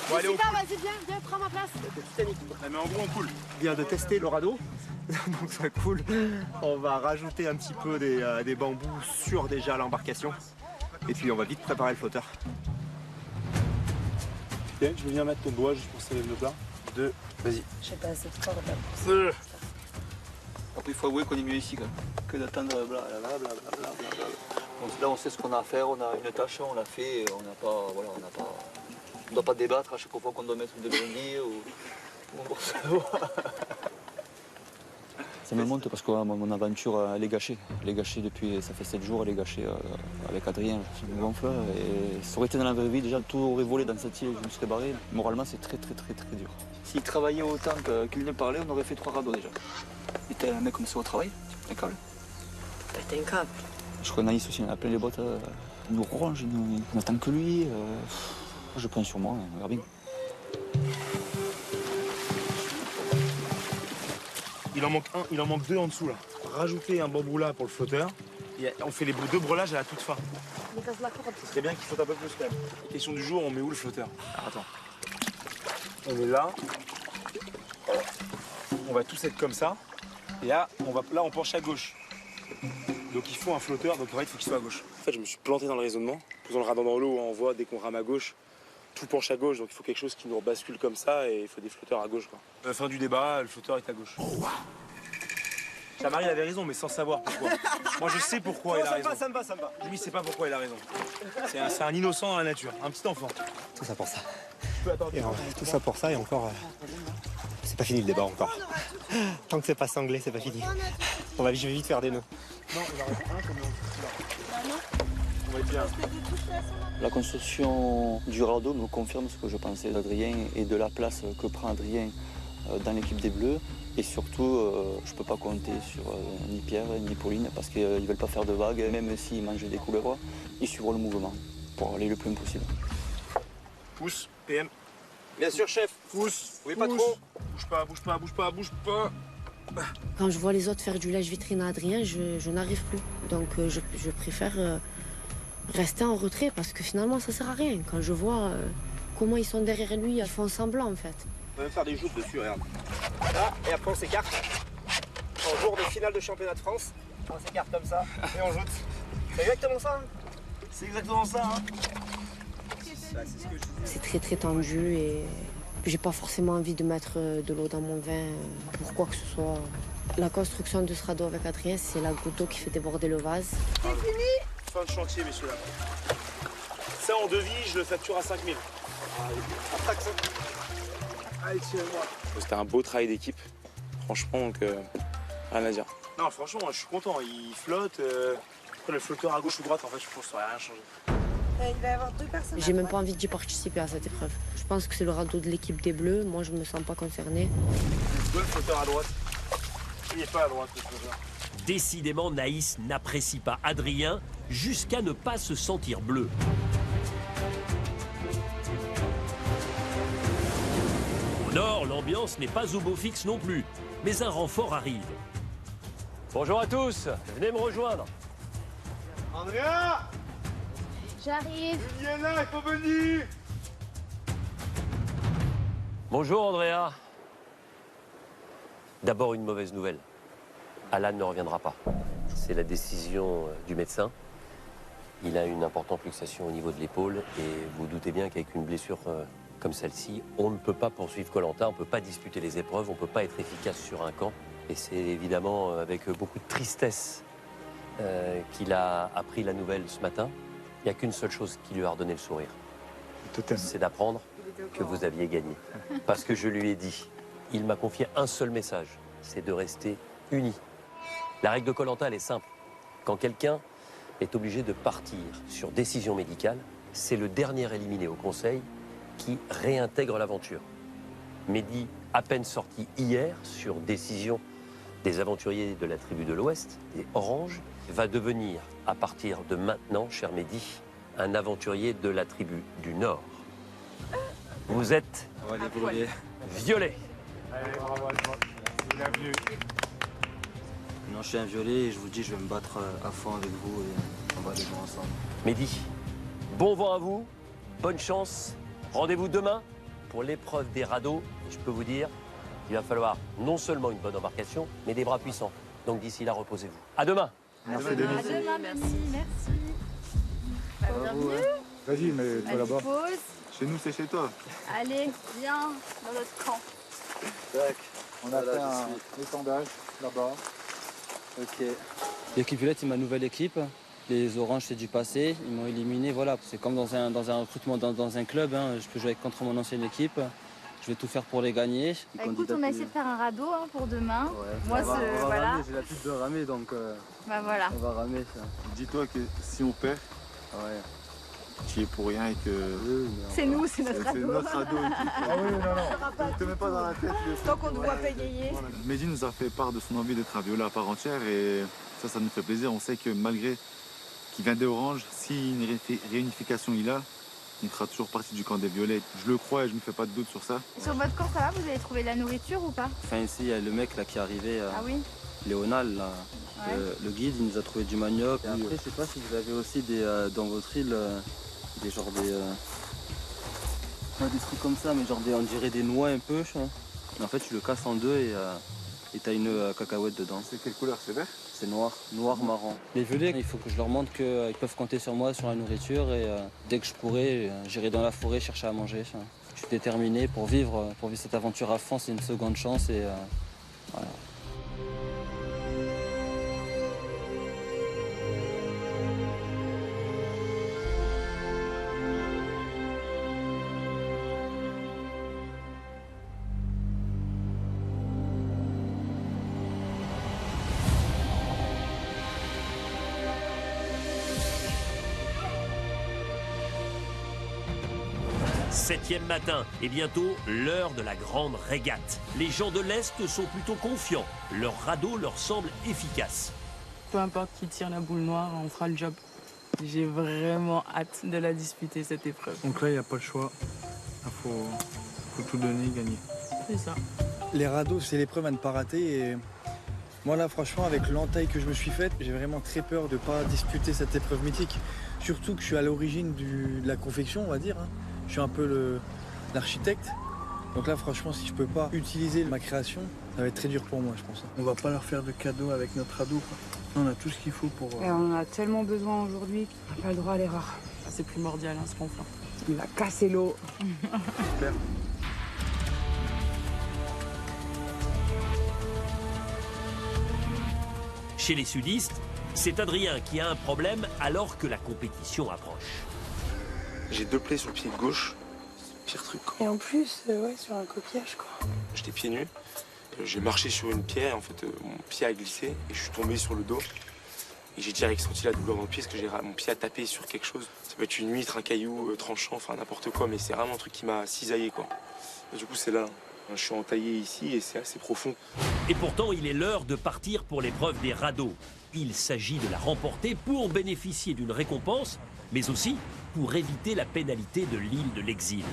Bon, allez, vas-y, viens, prends ma place. Titanic. Mais en gros, on coule. On vient de tester le radeau, donc ça coule. On va rajouter un petit peu des bambous sur déjà l'embarcation. Et puis, on va vite préparer le flotteur. Ok, je vais venir mettre ton doigt juste pour serrer le plat. 2, vas-y. Je sais pas, c'est fort. Après, il faut avouer qu'on est mieux ici quand même, que d'attendre blablabla. Donc là, on sait ce qu'on a à faire, on a une tâche, on l'a fait, on n'a pas, voilà, on ne doit pas débattre à chaque fois qu'on doit mettre des brindilles ou on doit savoir. Ça me monte parce que mon aventure, elle est gâchée. Elle est gâchée depuis, ça fait 7 jours, elle est gâchée avec Adrien. Je me gonfle et ça aurait été dans la vraie vie, déjà tout aurait volé dans cette île, je me serais barré. Moralement, c'est très dur. S'il travaillait autant qu'il ne parlait, on aurait fait 3 radeaux déjà. Il était un mec comme ça au travail, un câble. T'as un câble. Je crois qu'Anaïs aussi, elle a plein les bottes, elle nous ronge, on n'attend que lui. Je prends sur moi, on verra bien. Il en manque 2 en dessous là. rajouter un bambou là pour le flotteur. Et on fait les deux brelages à la toute fin. Ce serait bien qu'il flotte un peu plus quand même. Question du jour, on met où le flotteur? Alors, attends. On met là. On va tous être comme ça. Et là, on penche à gauche. Donc il faut un flotteur, donc en fait, il faut qu'il soit à gauche. En fait, je me suis planté dans le raisonnement. Faisant le radar dans l'eau, on voit dès qu'on rame à gauche, tout penche à gauche. Donc il faut quelque chose qui nous rebascule comme ça et il faut des flotteurs à gauche, quoi. À la fin du débat, le flotteur est à gauche. Jean-Marie avait raison, mais sans savoir pourquoi. Moi, je sais pourquoi il a raison. Ça me va. Lui, il sait pas pourquoi il a raison. C'est un innocent dans la nature, un petit enfant. Tout ça pour ça. Tout ça pour ça et encore, c'est pas fini le débat encore. Tant que c'est pas sanglé, c'est pas fini. Je vais vite faire des nœuds. Non, il en reste un comme on va être bien. La construction du radeau me confirme ce que je pensais d'Adrien et de la place que prend Adrien dans l'équipe des Bleus. Et surtout, je ne peux pas compter sur ni Pierre ni Pauline parce qu'ils ne veulent pas faire de vagues. Même s'ils mangent des couleurs, ils suivront le mouvement pour aller le plus loin possible. Pousse, PM. Bien sûr, chef. Pousse. Oui, pas trop. Bouge pas. Quand je vois les autres faire du lèche-vitrine à Adrien, je n'arrive plus. Donc je préfère rester en retrait parce que finalement ça sert à rien. Quand je vois comment ils sont derrière lui, ils font semblant en fait. On va même faire des joutes dessus, regarde. Là, et après on s'écarte. En jour de finale de championnat de France, on s'écarte comme ça et on joute. C'est exactement ça. C'est exactement ça. C'est très très tendu et j'ai pas forcément envie de mettre de l'eau dans mon vin pour quoi que ce soit. La construction de ce radeau avec Adrien, c'est la goutte d'eau qui fait déborder le vase. C'est fini. Fin de chantier, messieurs. Ça en devis, je le facture à 5 000. Allez, tiens-moi. C'était un beau travail d'équipe, franchement, donc rien à dire. Non, franchement, moi, je suis content. Il flotte. Après, le flotteur à gauche ou droite, en fait, je pense que ça n'aurait rien changé. Il va y avoir 2 personnes. J'ai même pas envie d'y participer à cette épreuve. Je pense que c'est le radeau de l'équipe des Bleus. Moi, je me sens pas concernée. Le flotteur à droite. Il n'est pas à droite, le flotteur. Décidément, Naïs n'apprécie pas Adrien jusqu'à ne pas se sentir bleu. Au nord, l'ambiance n'est pas au beau fixe non plus, mais un renfort arrive. Bonjour à tous, venez me rejoindre. Andrea! J'arrive. Juliana, il faut venir! Bonjour Andrea. D'abord une mauvaise nouvelle. Alan ne reviendra pas. C'est la décision du médecin. Il a une importante luxation au niveau de l'épaule et vous doutez bien qu'avec une blessure comme celle-ci, on ne peut pas poursuivre Koh-Lanta, on ne peut pas disputer les épreuves, on ne peut pas être efficace sur un camp. Et c'est évidemment avec beaucoup de tristesse qu'il a appris la nouvelle ce matin. Il n'y a qu'une seule chose qui lui a redonné le sourire. C'est d'apprendre que vous aviez gagné. Parce que je lui ai dit, il m'a confié un seul message, c'est de rester unis. La règle de Koh-Lanta, elle est simple. Quand quelqu'un est obligé de partir sur décision médicale, c'est le dernier éliminé au conseil qui réintègre l'aventure. Mehdi, à peine sorti hier sur décision des aventuriers de la tribu de l'Ouest, des Oranges, va devenir, à partir de maintenant, cher Mehdi, un aventurier de la tribu du Nord. Vous êtes violet. Allez, bravo à toi. Bienvenue. Non, je suis un violet et je vous dis, je vais me battre à fond avec vous et on va aller voir ensemble. Mehdi, bon vent à vous, bonne chance. Rendez-vous demain pour l'épreuve des radeaux. Et je peux vous dire, il va falloir non seulement une bonne embarcation, mais des bras puissants. Donc d'ici là, reposez-vous. À demain. Merci, Denis. À demain, merci. Bienvenue. Vas-y, mais toi là-bas. Pause. Chez nous, c'est chez toi. Allez, viens dans notre camp. Tac. On a fait un étendage là-bas. Ok. L'équipe violette, c'est ma nouvelle équipe. Les oranges, c'est du passé. Ils m'ont éliminé. Voilà, c'est comme dans un recrutement dans un club. Hein. Je peux jouer contre mon ancienne équipe. Je vais tout faire pour les gagner. Bah, écoute, on a essayé de faire un radeau pour demain. Ouais. Moi, on va voilà. ramer. J'ai l'habitude de ramer, donc bah voilà. on va ramer ça. Dis-toi que si on perd, tu y es pour rien et que... C'est nous, c'est notre radeau. C'est notre radeau. Ah oui, non. Ne te mets pas dans la tête. Tant qu'on te voit payer. Mehdi nous a fait part de son envie d'être un violet à part entière et ça nous fait plaisir. On sait que malgré qu'il vient des Oranges, si une réunification il a, il fera toujours partie du camp des violets. Je le crois et je ne me fais pas de doute sur ça. Sur votre camp, ça va? Vous avez trouvé de la nourriture ou pas? Enfin, ici, il y a le mec là qui est arrivé. Ah oui? Léonal, là, le guide, il nous a trouvé du manioc. Et après, je sais pas si vous avez aussi dans votre île des genres pas des trucs comme ça, mais genre on dirait des noix un peu. En fait, tu le casses en deux et t'as une cacahuète dedans. C'est quelle couleur? C'est vert? C'est noir, marron. Les violets, il faut que je leur montre qu'ils peuvent compter sur moi, sur la nourriture, et dès que je pourrai, j'irai dans la forêt chercher à manger. Je suis déterminé pour vivre cette aventure à fond, c'est une seconde chance et voilà. Septième matin et bientôt l'heure de la grande régate. Les gens de l'Est sont plutôt confiants. Leur radeau leur semble efficace. Peu importe qui tire la boule noire, on fera le job. J'ai vraiment hâte de la disputer, cette épreuve. Donc là, il n'y a pas le choix. Il faut tout donner, gagner. C'est ça. Les radeaux, c'est l'épreuve à ne pas rater. Et moi, là, franchement, avec l'entaille que je me suis faite, j'ai vraiment très peur de ne pas disputer cette épreuve mythique. Surtout que je suis à l'origine de la confection, on va dire. Je suis un peu l'architecte. Donc là, franchement, si je peux pas utiliser ma création, ça va être très dur pour moi, je pense. On va pas leur faire de cadeaux avec notre radeau. On a tout ce qu'il faut pour... Et on en a tellement besoin aujourd'hui qu'on n'a pas le droit à l'erreur. C'est primordial, ce conflit. Il va casser l'eau. Super. Chez les sudistes, c'est Adrien qui a un problème alors que la compétition approche. J'ai 2 plaies sur le pied gauche. C'est le pire truc, quoi. Et en plus, sur un coquillage, quoi. J'étais pieds nus. J'ai marché sur une pierre, en fait, mon pied a glissé et je suis tombé sur le dos. Et j'ai direct senti la douleur dans le pied parce que mon pied a tapé sur quelque chose. Ça peut être une huître, un caillou tranchant, enfin n'importe quoi, mais c'est vraiment un truc qui m'a cisaillé, quoi. Et du coup, c'est là. Je suis entaillé ici et c'est assez profond. Et pourtant, il est l'heure de partir pour l'épreuve des radeaux. Il s'agit de la remporter pour bénéficier d'une récompense, mais aussi pour éviter la pénalité de l'île de l'exil.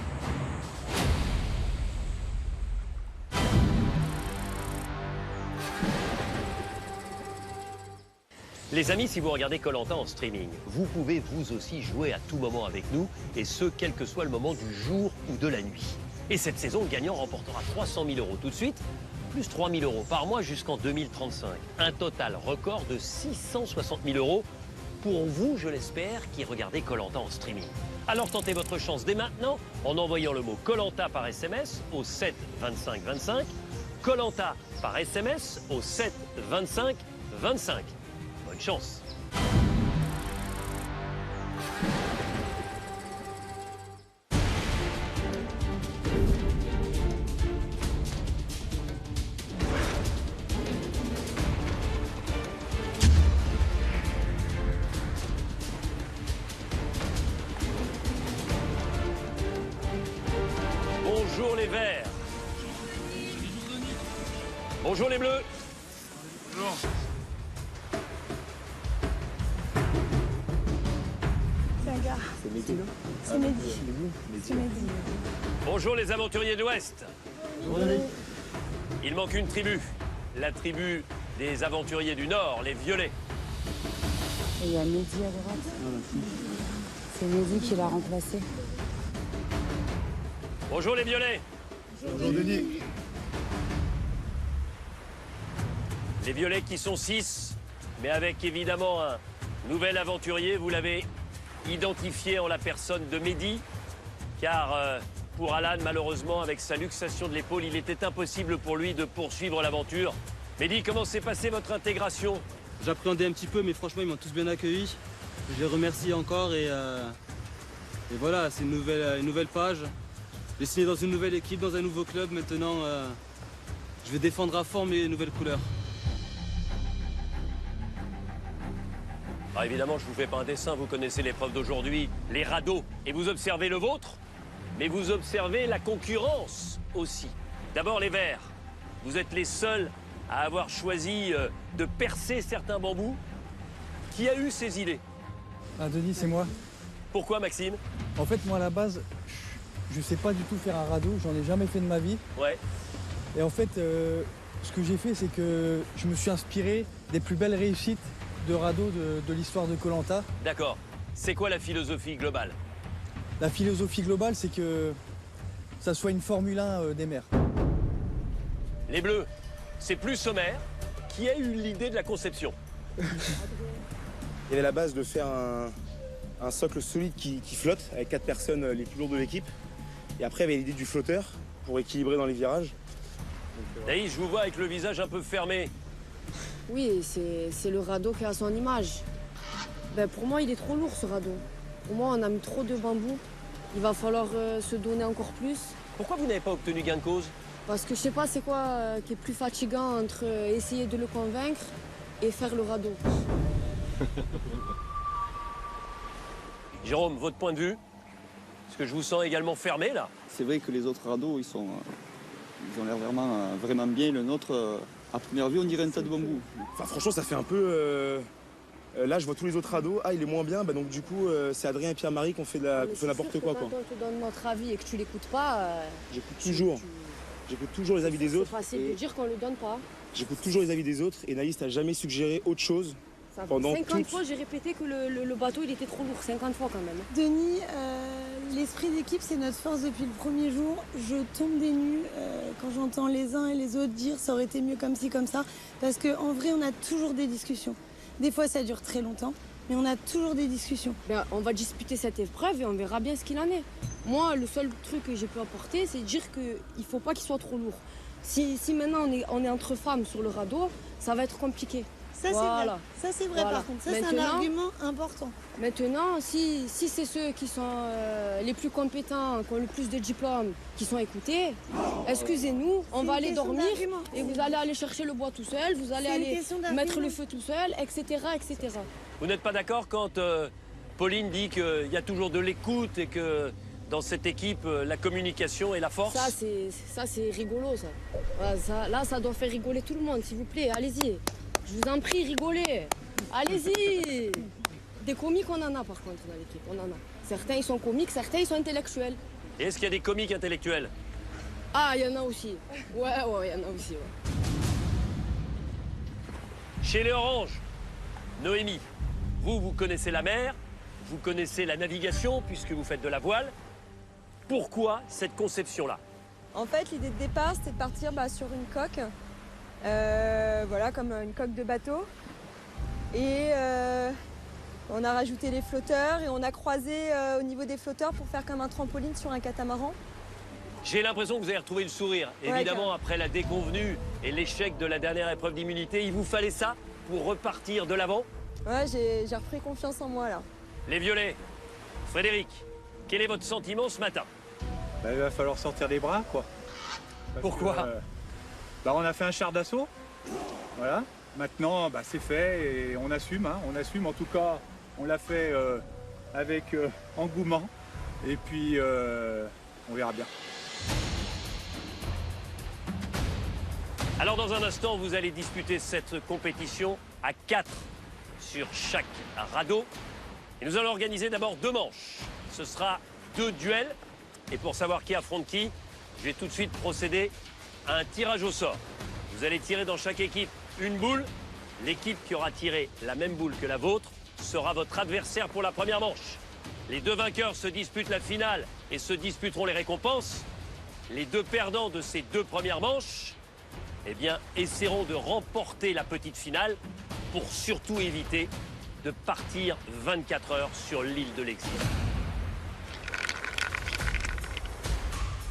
Les amis, si vous regardez Koh-Lanta en streaming, vous pouvez vous aussi jouer à tout moment avec nous, et ce, quel que soit le moment du jour ou de la nuit. Et cette saison, le gagnant remportera 300 000 € tout de suite, plus 3 000 € par mois jusqu'en 2035. Un total record de 660 000 € pour vous, je l'espère, qui regardez Koh-Lanta en streaming. Alors tentez votre chance dès maintenant en envoyant le mot Koh-Lanta par SMS au 7 25 25, Koh-Lanta par SMS au 7 25 25. Bonne chance. Bonjour les verts. Bonjour les bleus. Bonjour. C'est un gars. C'est Mehdi. C'est Mehdi. C'est Mehdi. Bonjour les aventuriers de l'Ouest. Il manque une tribu. La tribu des aventuriers du Nord, les Violets. Et il y a Mehdi à droite. C'est Mehdi qui l'a remplacé. Bonjour les Violets. Bonjour Denis. Les Violets qui sont 6, mais avec évidemment un nouvel aventurier. Vous l'avez identifié en la personne de Mehdi, car pour Alan, malheureusement, avec sa luxation de l'épaule, il était impossible pour lui de poursuivre l'aventure. Mehdi, comment s'est passée votre intégration? J'appréhendais un petit peu, mais franchement, ils m'ont tous bien accueilli. Je les remercie encore et voilà, c'est une nouvelle page. J'ai signé dans une nouvelle équipe, dans un nouveau club. Maintenant, je vais défendre à fond mes nouvelles couleurs. Alors évidemment, je ne vous fais pas un dessin, vous connaissez l'épreuve d'aujourd'hui, les radeaux. Et vous observez le vôtre, mais vous observez la concurrence aussi. D'abord les verts. Vous êtes les seuls à avoir choisi de percer certains bambous. Qui a eu ces idées? Ah, Denis, c'est moi. Pourquoi, Maxime? En fait, moi, à la base, je sais pas du tout faire un radeau. J'en ai jamais fait de ma vie. Ouais. Et en fait, Ce que j'ai fait, c'est que je me suis inspiré des plus belles réussites de radeau de l'histoire de Koh Lanta. D'accord. C'est quoi la philosophie globale? La philosophie globale, c'est que ça soit une Formule 1 des mers. Les Bleus, c'est plus sommaire. Qui a eu l'idée de la conception? Il y avait la base de faire un socle solide qui flotte avec 4 personnes les plus lourdes de l'équipe. Et après, il y avait l'idée du flotteur pour équilibrer dans les virages. Naïs, je vous vois avec le visage un peu fermé. Oui, c'est le radeau qui a son image. Ben, pour moi, il est trop lourd, ce radeau. Pour moi, on a mis trop de bambou. Il va falloir se donner encore plus. Pourquoi vous n'avez pas obtenu gain de cause? Parce que je sais pas c'est quoi qui est plus fatigant entre essayer de le convaincre et faire le radeau. Jérôme, votre point de vue? Parce que je vous sens également fermé, là. C'est vrai que les autres radeaux, ils ont l'air vraiment bien. Le nôtre, à première vue, on dirait un tas de bambou. Enfin, franchement, ça fait un peu... là, je vois tous les autres radeaux. Ah, il est moins bien. Bah, donc, du coup, c'est Adrien et Pierre-Marie qui ont fait n'importe quoi. Quand on te donne notre avis et que tu l'écoutes pas... J'écoute toujours. J'écoute toujours les avis des autres. C'est facile de dire qu'on le donne pas. J'écoute toujours les avis des autres. Et Naïs n'a jamais suggéré autre chose. Pendant 50 fois, j'ai répété que le bateau, il était trop lourd. 50 fois, quand même. Denis, l'esprit d'équipe, c'est notre force depuis le premier jour. Je tombe des nues quand j'entends les uns et les autres dire ça aurait été mieux comme ci, comme ça. Parce qu'en vrai, on a toujours des discussions. Des fois, ça dure très longtemps, mais on a toujours des discussions. Ben, on va disputer cette épreuve et on verra bien ce qu'il en est. Moi, le seul truc que j'ai pu apporter, c'est de dire qu'il ne faut pas qu'il soit trop lourd. Si maintenant on est entre femmes sur le radeau, ça va être compliqué. Ça, c'est vrai. Ça, c'est vrai, par contre. Ça, c'est un argument important. Maintenant, si c'est ceux qui sont les plus compétents, qui ont le plus de diplômes, qui sont écoutés, excusez-nous, on va aller dormir et vous allez aller chercher le bois tout seul, vous allez aller mettre le feu tout seul, etc., etc. Vous n'êtes pas d'accord quand Pauline dit qu'il y a toujours de l'écoute et que dans cette équipe, la communication est la force? Ça, c'est rigolo, ça. Voilà, là, ça doit faire rigoler tout le monde, s'il vous plaît, allez-y. Je vous en prie, rigolez. Allez-y. Des comiques, on en a par contre dans l'équipe, on en a. Certains, ils sont comiques, certains, ils sont intellectuels. Et est-ce qu'il y a des comiques intellectuels? Ah, il y en a aussi. Ouais, il y en a aussi, ouais. Chez les Oranges, Noémie, vous connaissez la mer, vous connaissez la navigation puisque vous faites de la voile. Pourquoi cette conception-là? En fait, l'idée de départ, c'était de partir sur une coque. Voilà, comme une coque de bateau. Et on a rajouté les flotteurs et on a croisé au niveau des flotteurs pour faire comme un trampoline sur un catamaran. J'ai l'impression que vous avez retrouvé le sourire. Ouais, évidemment, après la déconvenue et l'échec de la dernière épreuve d'immunité, il vous fallait ça pour repartir de l'avant? Ouais, j'ai repris confiance en moi là. Les violets, Frédéric, quel est votre sentiment ce matin? Il va falloir sortir les bras, quoi. Pourquoi? On a fait un char d'assaut, voilà. Maintenant, c'est fait et on assume, hein. On assume, en tout cas, on l'a fait avec engouement. Et puis, on verra bien. Alors, dans un instant, vous allez disputer cette compétition à 4 sur chaque radeau. Et nous allons organiser d'abord 2 manches. Ce sera 2 duels. Et pour savoir qui affronte qui, je vais tout de suite procéder à un tirage au sort. Vous allez tirer dans chaque équipe une boule. L'équipe qui aura tiré la même boule que la vôtre sera votre adversaire pour la première manche. Les 2 vainqueurs se disputent la finale et se disputeront les récompenses. Les 2 perdants de ces 2 premières manches, essaieront de remporter la petite finale pour surtout éviter de partir 24 heures sur l'île de l'exil.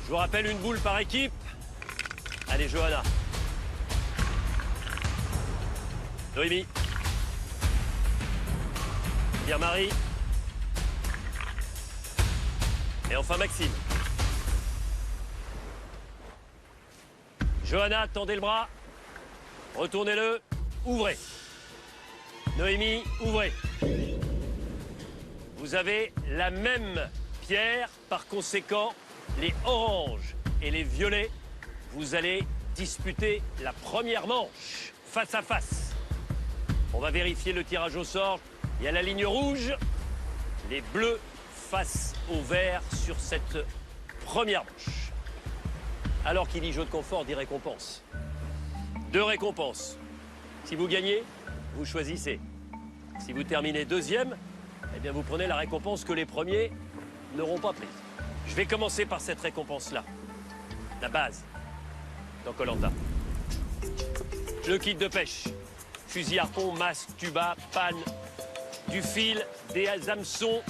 Je vous rappelle une boule par équipe. Allez, Johanna. Noémie. Pierre-Marie. Et enfin Maxime. Johanna, tendez le bras. Retournez-le. Ouvrez. Noémie, ouvrez. Vous avez la même pierre, par conséquent, les oranges et les violets, vous allez disputer la première manche, face à face. On va vérifier le tirage au sort. Il y a la ligne rouge, les bleus face au vert sur cette première manche. Alors qu'il dit jeu de confort, dit récompense. 2 récompenses. Si vous gagnez, vous choisissez. Si vous terminez deuxième, eh bien vous prenez la récompense que les premiers n'auront pas prise. Je vais commencer par cette récompense-là. La base, dans Koh-Lanta. Le kit de pêche. Fusil harpon, masque, tuba, panne, du fil, des hameçons,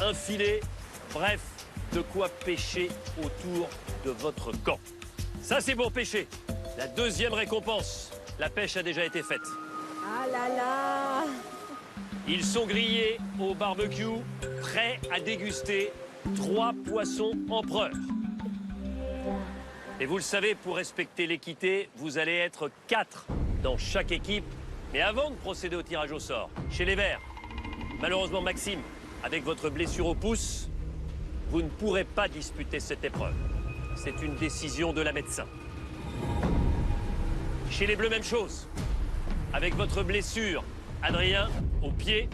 un filet, bref, de quoi pêcher autour de votre camp. Ça, c'est pour pêcher. La deuxième récompense, la pêche a déjà été faite. Ah là là! Ils sont grillés au barbecue, prêts à déguster 3 poissons empereurs. Et vous le savez, pour respecter l'équité, vous allez être 4 dans chaque équipe. Mais avant de procéder au tirage au sort, chez les Verts, malheureusement Maxime, avec votre blessure au pouce, vous ne pourrez pas disputer cette épreuve. C'est une décision de la médecin. Chez les Bleus, même chose. Avec votre blessure, Adrien, au pied,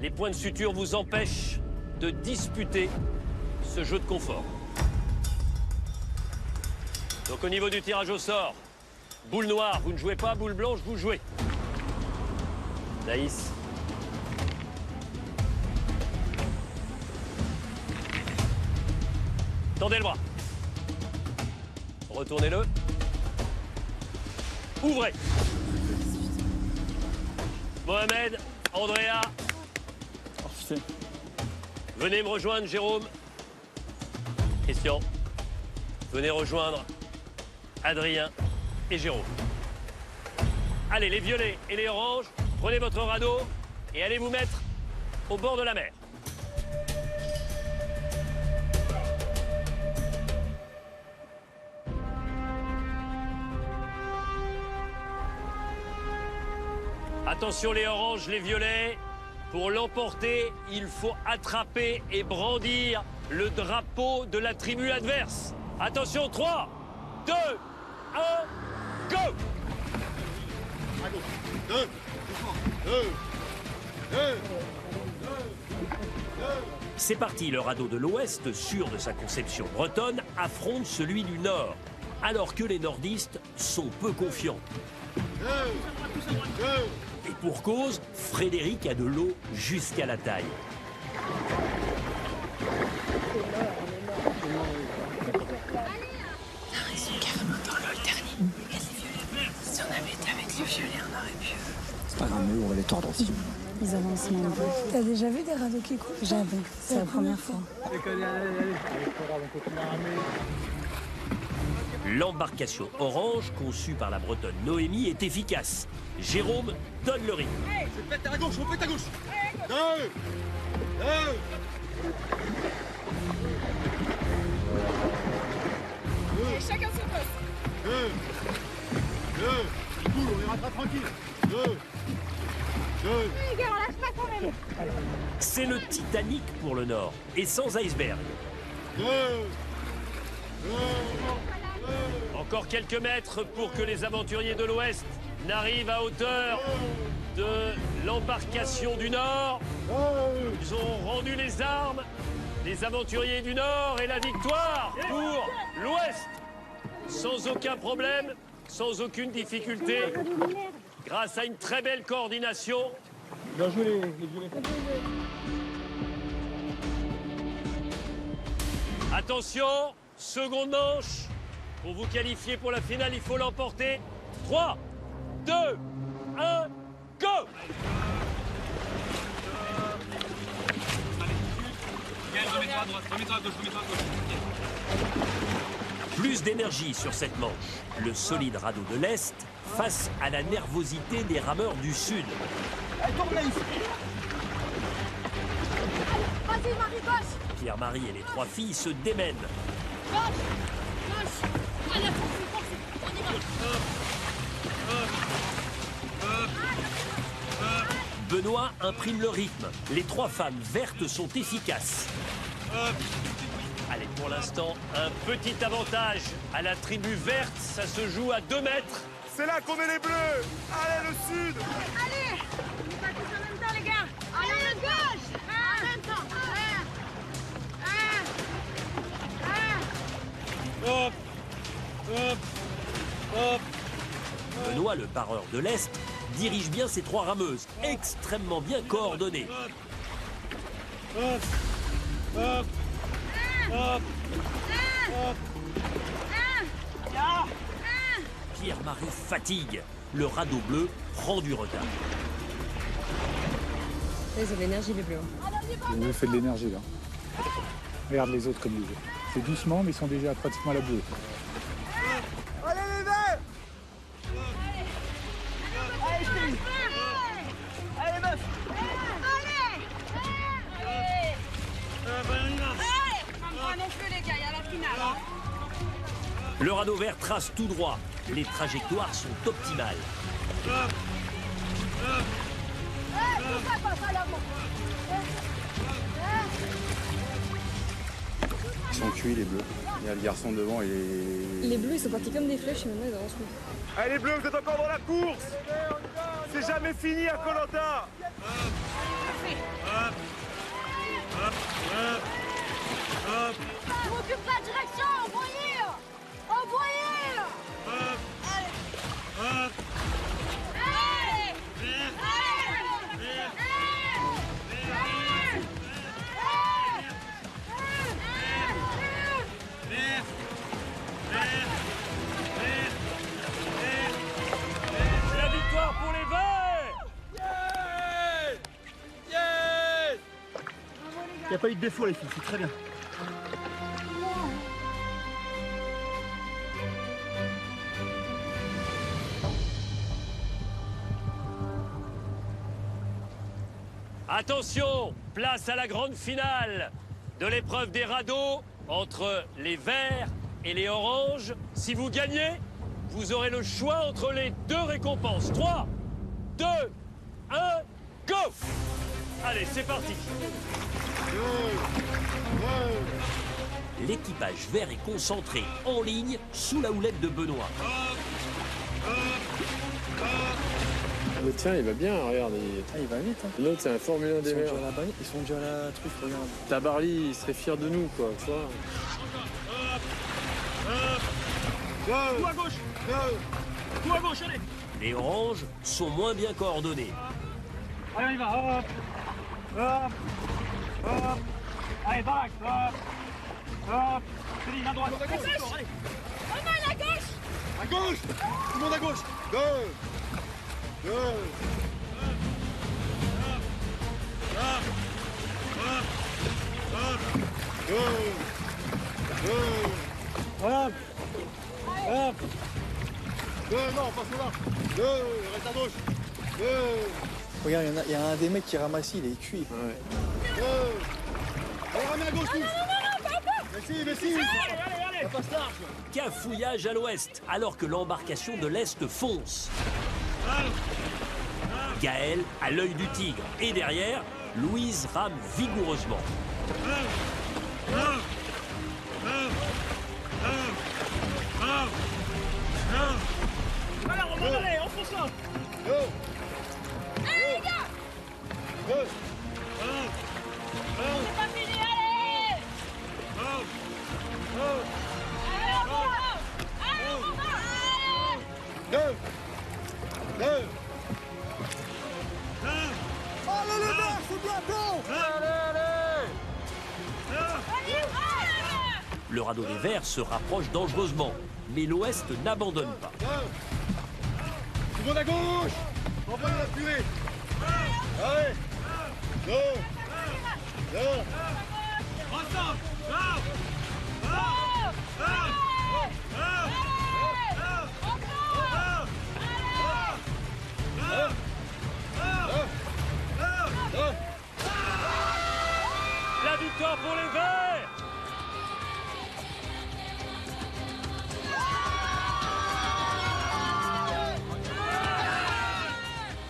les points de suture vous empêchent de disputer ce jeu de confort. Donc au niveau du tirage au sort, boule noire, vous ne jouez pas, boule blanche, vous jouez. Naïs. Tendez le bras. Retournez-le. Ouvrez. Mohamed, Andrea. Venez me rejoindre, Jérôme. Christian. Venez rejoindre Adrien et Jérôme. Allez, les violets et les oranges, prenez votre radeau et allez vous mettre au bord de la mer. Attention les oranges, les violets. Pour l'emporter, il faut attraper et brandir le drapeau de la tribu adverse. Attention, 3, 2, 1, go! C'est parti, le radeau de l'Ouest, sûr de sa conception bretonne, affronte celui du Nord, alors que les nordistes sont peu confiants. Et pour cause, Frédéric a de l'eau jusqu'à la taille. Ils sont carrément dans l'eau, le dernier. Il y a les violets. Si on avait été avec les violets, on aurait pu... C'est pas grave, mais on va les tordre aussi. Ils avancent moins vite. T'as déjà vu des radeaux qui coulent? Jamais. C'est la première fois. L'embarcation orange, conçue par la Bretonne Noémie, est efficace. Jérôme donne le rythme. C'est peut-être à gauche, on peut être à gauche. 2, 2. Chacun son poste. 2, 2. Il coule, on les rattrape tranquille. 2, 2. Les gars, on lâche pas quand même. C'est le Titanic pour le Nord, et sans iceberg. 2, 2. Encore quelques mètres pour que les aventuriers de l'Ouest n'arrivent à hauteur de l'embarcation du Nord. Ils ont rendu les armes, les aventuriers du Nord, et la victoire pour l'Ouest. Sans aucun problème, sans aucune difficulté, grâce à une très belle coordination. Bien joué les violets. Attention, seconde manche. Pour vous qualifier pour la finale, il faut l'emporter. 3, 2, 1, go! Remets-toi à droite, remets-toi à gauche, remets-toi à gauche. Plus d'énergie sur cette manche. Le solide radeau de l'Est face à la nervosité des rameurs du Sud. Allez, tourne là ici. Vas-y, Marie, gauche. Pierre-Marie et les 3 filles se démènent. Gauche. Gauche. Allez, force, on y va. Benoît imprime le rythme. Les 3 femmes vertes sont efficaces. Allez, pour l'instant, un petit avantage à la tribu verte. Ça se joue à 2 mètres. C'est là qu'on met les bleus. Allez, le Sud. Allez, on va tous en même temps, les gars. Allez, gauche. En même temps. Hop, hop, hop, Benoît, le barreur de l'Est, dirige bien ses 3 rameuses, extrêmement bien coordonnées. Pierre-Marie fatigue. Le radeau bleu prend du retard. Ils ont de l'énergie, les bleus. Le bleu fait de l'énergie, là. Regarde les autres comme ils jouent. C'est doucement, mais ils sont déjà pratiquement à la bouée. Allez les verts! Allez, Steve! Allez, meuf! Pas non plus les gars, il y a la finale. Hein. Le radeau vert trace tout droit. Les trajectoires sont optimales. Ils sont cuits les bleus. Il y a le garçon devant et Les bleus, ils sont partis comme des flèches et maintenant ils avancent plus. Allez les bleus, vous êtes encore dans la course! C'est jamais fini à Koh-Lanta! Je m'occupe de la direction, envoyez! Envoyez! La victoire pour les Verts! Il n'y a pas eu de défaut les filles, c'est très bien. Attention, place à la grande finale de l'épreuve des radeaux entre les verts et les oranges. Si vous gagnez, vous aurez le choix entre les 2 récompenses. 3, 2, 1, go! Allez, c'est parti. L'équipage vert est concentré, en ligne, sous la houlette de Benoît. Le tien, il va bien, regarde. Il va vite. Hein. L'autre, c'est un Formule 1 des mers. Ils sont déjà à la truffe, regarde. Tabarly, il serait fier de nous, quoi, tu vois. Tout à gauche! Tout à gauche, allez! Les oranges sont moins bien coordonnés. Allez, on y va! Hop! Hop! Hop! Allez, dans l'axe! Hop! Hop! Céline, à droite! À gauche! Allez! À gauche! À gauche! Tout le monde à gauche! Go! Go! Go! Go! Hop! Hop! Go! Non, passe là! Go! Reste à gauche! Go! Regarde, il y a un des mecs qui ramasse, il est cuit. Go! Allez, ramène à gauche tous! Merci! Ça passe large! Cafouillage à l'ouest, alors que l'embarcation de l'Est fonce. Gaël à l'œil du tigre. Et derrière, Louise rame vigoureusement. Allez, on va aller, enfonce là! Allez les gars! C'est pas fini, allez! Allez, on va! Allez, on va! Allez! Allez les verts, c'est bientôt! Le radeau des Verts se rapproche dangereusement, mais l'Ouest n'abandonne pas. Tout le monde à gauche! Envoyez la purée! Allez! Go! Go! Ensemble! La victoire pour les Verts!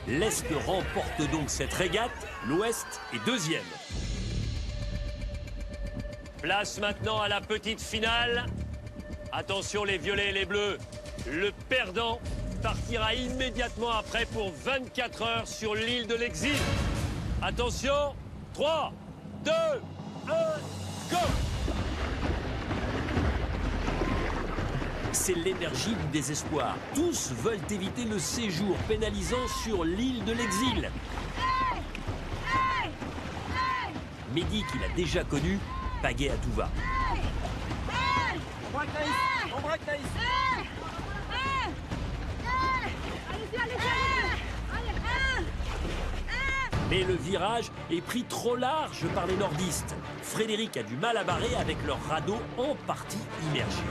L'Est remporte donc cette régate, l'Ouest est deuxième. Place maintenant à la petite finale. Attention les violets et les bleus, le perdant partira immédiatement après pour 24 heures sur l'île de l'exil. Attention, 3, 2, 1, go! c'est l'énergie du désespoir. Tous veulent éviter le séjour pénalisant sur l'île de l'exil. Mehdi, qui l'a déjà connu, pagaie à tout va. On braque Naïs. On braque Naïs. Mais le virage est pris trop large par les nordistes. Frédéric a du mal à barrer avec leur radeau en partie immergé.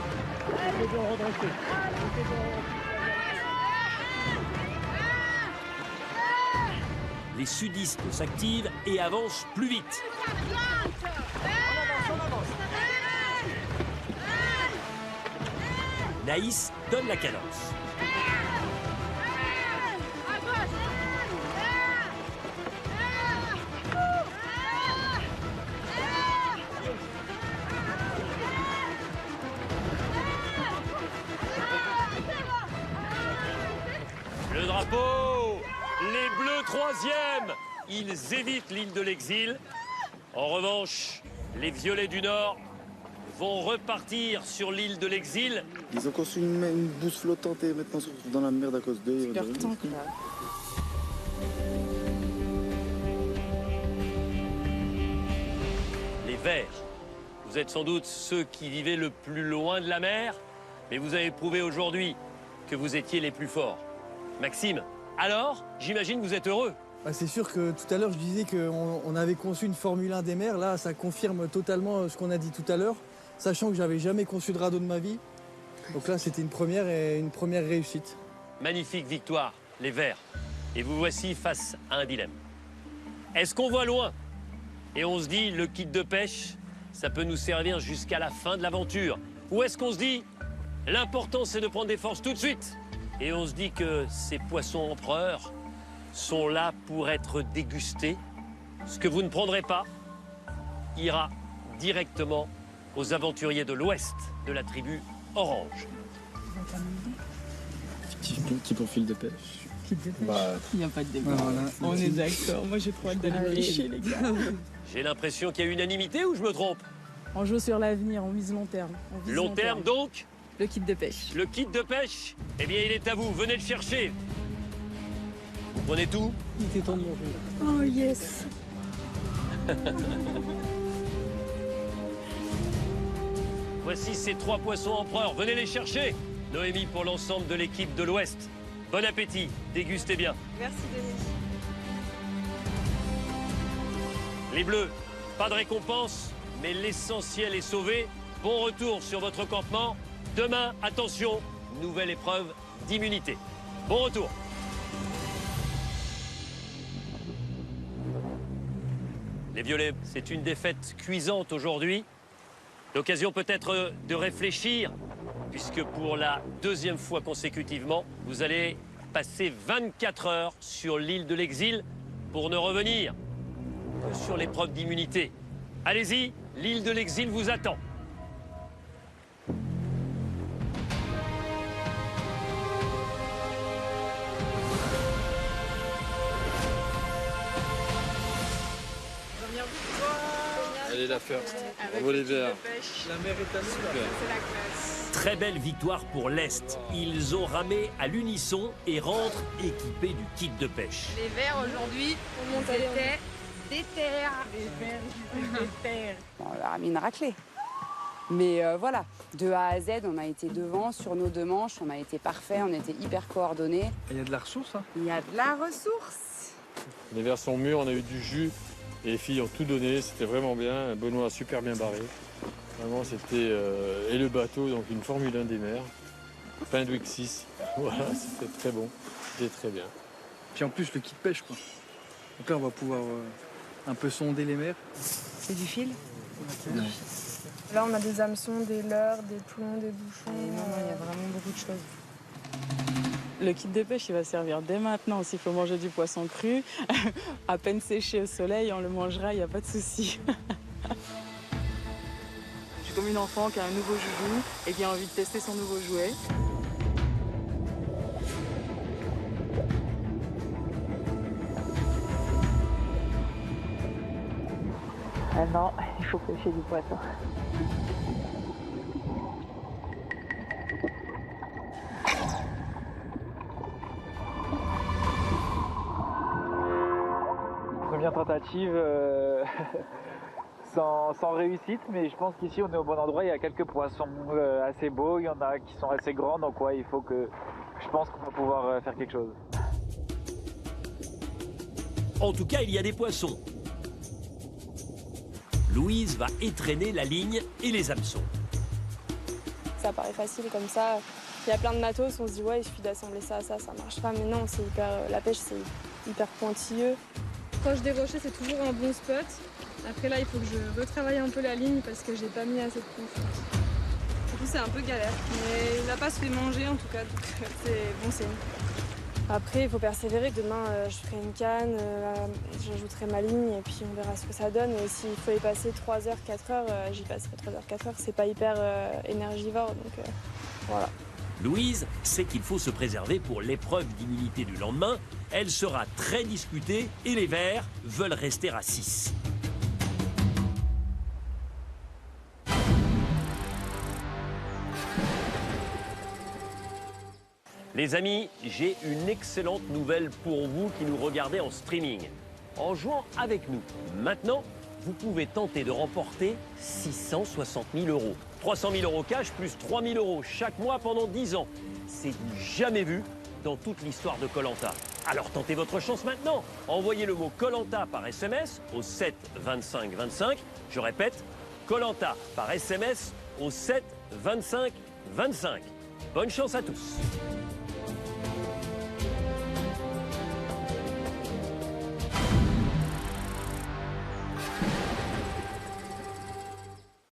Les sudistes s'activent et avancent plus vite. Naïs donne la cadence. Le drapeau, les Bleus 3e, ils évitent l'île de l'exil. En revanche, les Violets du Nord vont repartir sur l'île de l'exil. Ils ont construit une bouse flottante et maintenant on se retrouve dans la merde à cause d'eux. Les Verts, vous êtes sans doute ceux qui vivaient le plus loin de la mer, mais vous avez prouvé aujourd'hui que vous étiez les plus forts. Maxime, alors, j'imagine que vous êtes heureux. C'est sûr que tout à l'heure, je disais qu'on avait conçu une Formule 1 des mers. Là, ça confirme totalement ce qu'on a dit tout à l'heure, sachant que j'avais jamais conçu de radeau de ma vie. Donc là, c'était une première réussite. Magnifique victoire, les Verts. Et vous voici face à un dilemme. Est-ce qu'on voit loin et on se dit, le kit de pêche, ça peut nous servir jusqu'à la fin de l'aventure? Ou est-ce qu'on se dit, l'important, c'est de prendre des forces tout de suite? Et on se dit que ces poissons empereurs sont là pour être dégustés. Ce que vous ne prendrez pas ira directement aux aventuriers de l'Ouest de la tribu Orange. Petit profil de pêche. Il n'y a pas de débat. On est d'accord. Moi, j'ai trop hâte d'aller pêcher, les gars. J'ai l'impression qu'il y a unanimité ou je me trompe? On joue sur l'avenir, on vise long terme. Long terme donc? Le kit de pêche. Le kit de pêche? Eh bien, il est à vous. Venez le chercher. Vous prenez tout? Il était temps de manger. Oh yes. Voici ces 3 poissons empereurs. Venez les chercher. Noémie pour l'ensemble de l'équipe de l'Ouest. Bon appétit. Dégustez bien. Merci Denis. Les Bleus, pas de récompense, mais l'essentiel est sauvé. Bon retour sur votre campement. Demain, attention, nouvelle épreuve d'immunité. Bon retour. Les Violets, c'est une défaite cuisante aujourd'hui. L'occasion peut-être de réfléchir, puisque pour la 2e fois consécutivement, vous allez passer 24 heures sur l'île de l'exil pour ne revenir que sur l'épreuve d'immunité. Allez-y, l'île de l'exil vous attend. Allez la faire. Bravo les Verts. La mer est à nous. C'est la classe. Très belle victoire pour l'Est. Ils ont ramé à l'unisson et rentrent équipés du kit de pêche. Les Verts aujourd'hui, c'était des terres. Les Verts, des terres. On leur a mis une raclée. Mais voilà, de A à Z, on a été devant sur nos 2 manches, on a été parfait, on était hyper coordonnés. Il y a de la ressource, hein? Il y a de la ressource. Les Verts sont mûrs, on a eu du jus. Et les filles ont tout donné, c'était vraiment bien. Benoît a super bien barré. Vraiment, c'était... et le bateau, donc une Formule 1 des mers. Fin de week 6. Voilà, c'était très bon. C'était très bien. Puis en plus, le kit pêche, quoi. Donc là, on va pouvoir un peu sonder les mers. C'est du fil? Non. Là, on a des hameçons, des leurres, des plombs, des bouchons. Non, il y a vraiment beaucoup de choses. Le kit de pêche, il va servir dès maintenant. S'il faut manger du poisson cru, à peine séché au soleil, on le mangera, il n'y a pas de souci. Je suis comme une enfant qui a un nouveau joujou et qui a envie de tester son nouveau jouet. Maintenant, il faut pêcher du poisson. tentatives sans réussite, mais je pense qu'ici on est au bon endroit. Il y a quelques poissons assez beaux, il y en a qui sont assez grands, donc ouais, je pense qu'on va pouvoir faire quelque chose. En tout cas, il y a des poissons. Louise va étrenner la ligne et les hameçons. Ça paraît facile comme ça. Il y a plein de matos, on se dit ouais, il suffit d'assembler ça marchera. Mais non, la pêche, c'est hyper pointilleux. Proche des rochers, c'est toujours un bon spot. Après là, il faut que je retravaille un peu la ligne parce que j'ai pas mis assez de confiance. Du coup, c'est un peu galère. Mais la passe fait manger en tout cas, donc c'est bon signe. Après, il faut persévérer. Demain, je ferai une canne, j'ajouterai ma ligne et puis on verra ce que ça donne. Et s'il faut y passer 3 heures, 4 heures, j'y passerai 3 heures, 4 heures. C'est pas hyper énergivore, donc voilà. Louise sait qu'il faut se préserver pour l'épreuve d'immunité du lendemain. Elle sera très disputée et les Verts veulent rester à 6. Les amis, j'ai une excellente nouvelle pour vous qui nous regardez en streaming. En jouant avec nous, maintenant, vous pouvez tenter de remporter 660 000 €. 300 000 € cash plus 3 000 € chaque mois pendant 10 ans. C'est du jamais vu dans toute l'histoire de Koh-Lanta. Alors tentez votre chance maintenant. Envoyez le mot Koh-Lanta par SMS au 7 25 25. Je répète, Koh-Lanta par SMS au 7 25 25. Bonne chance à tous.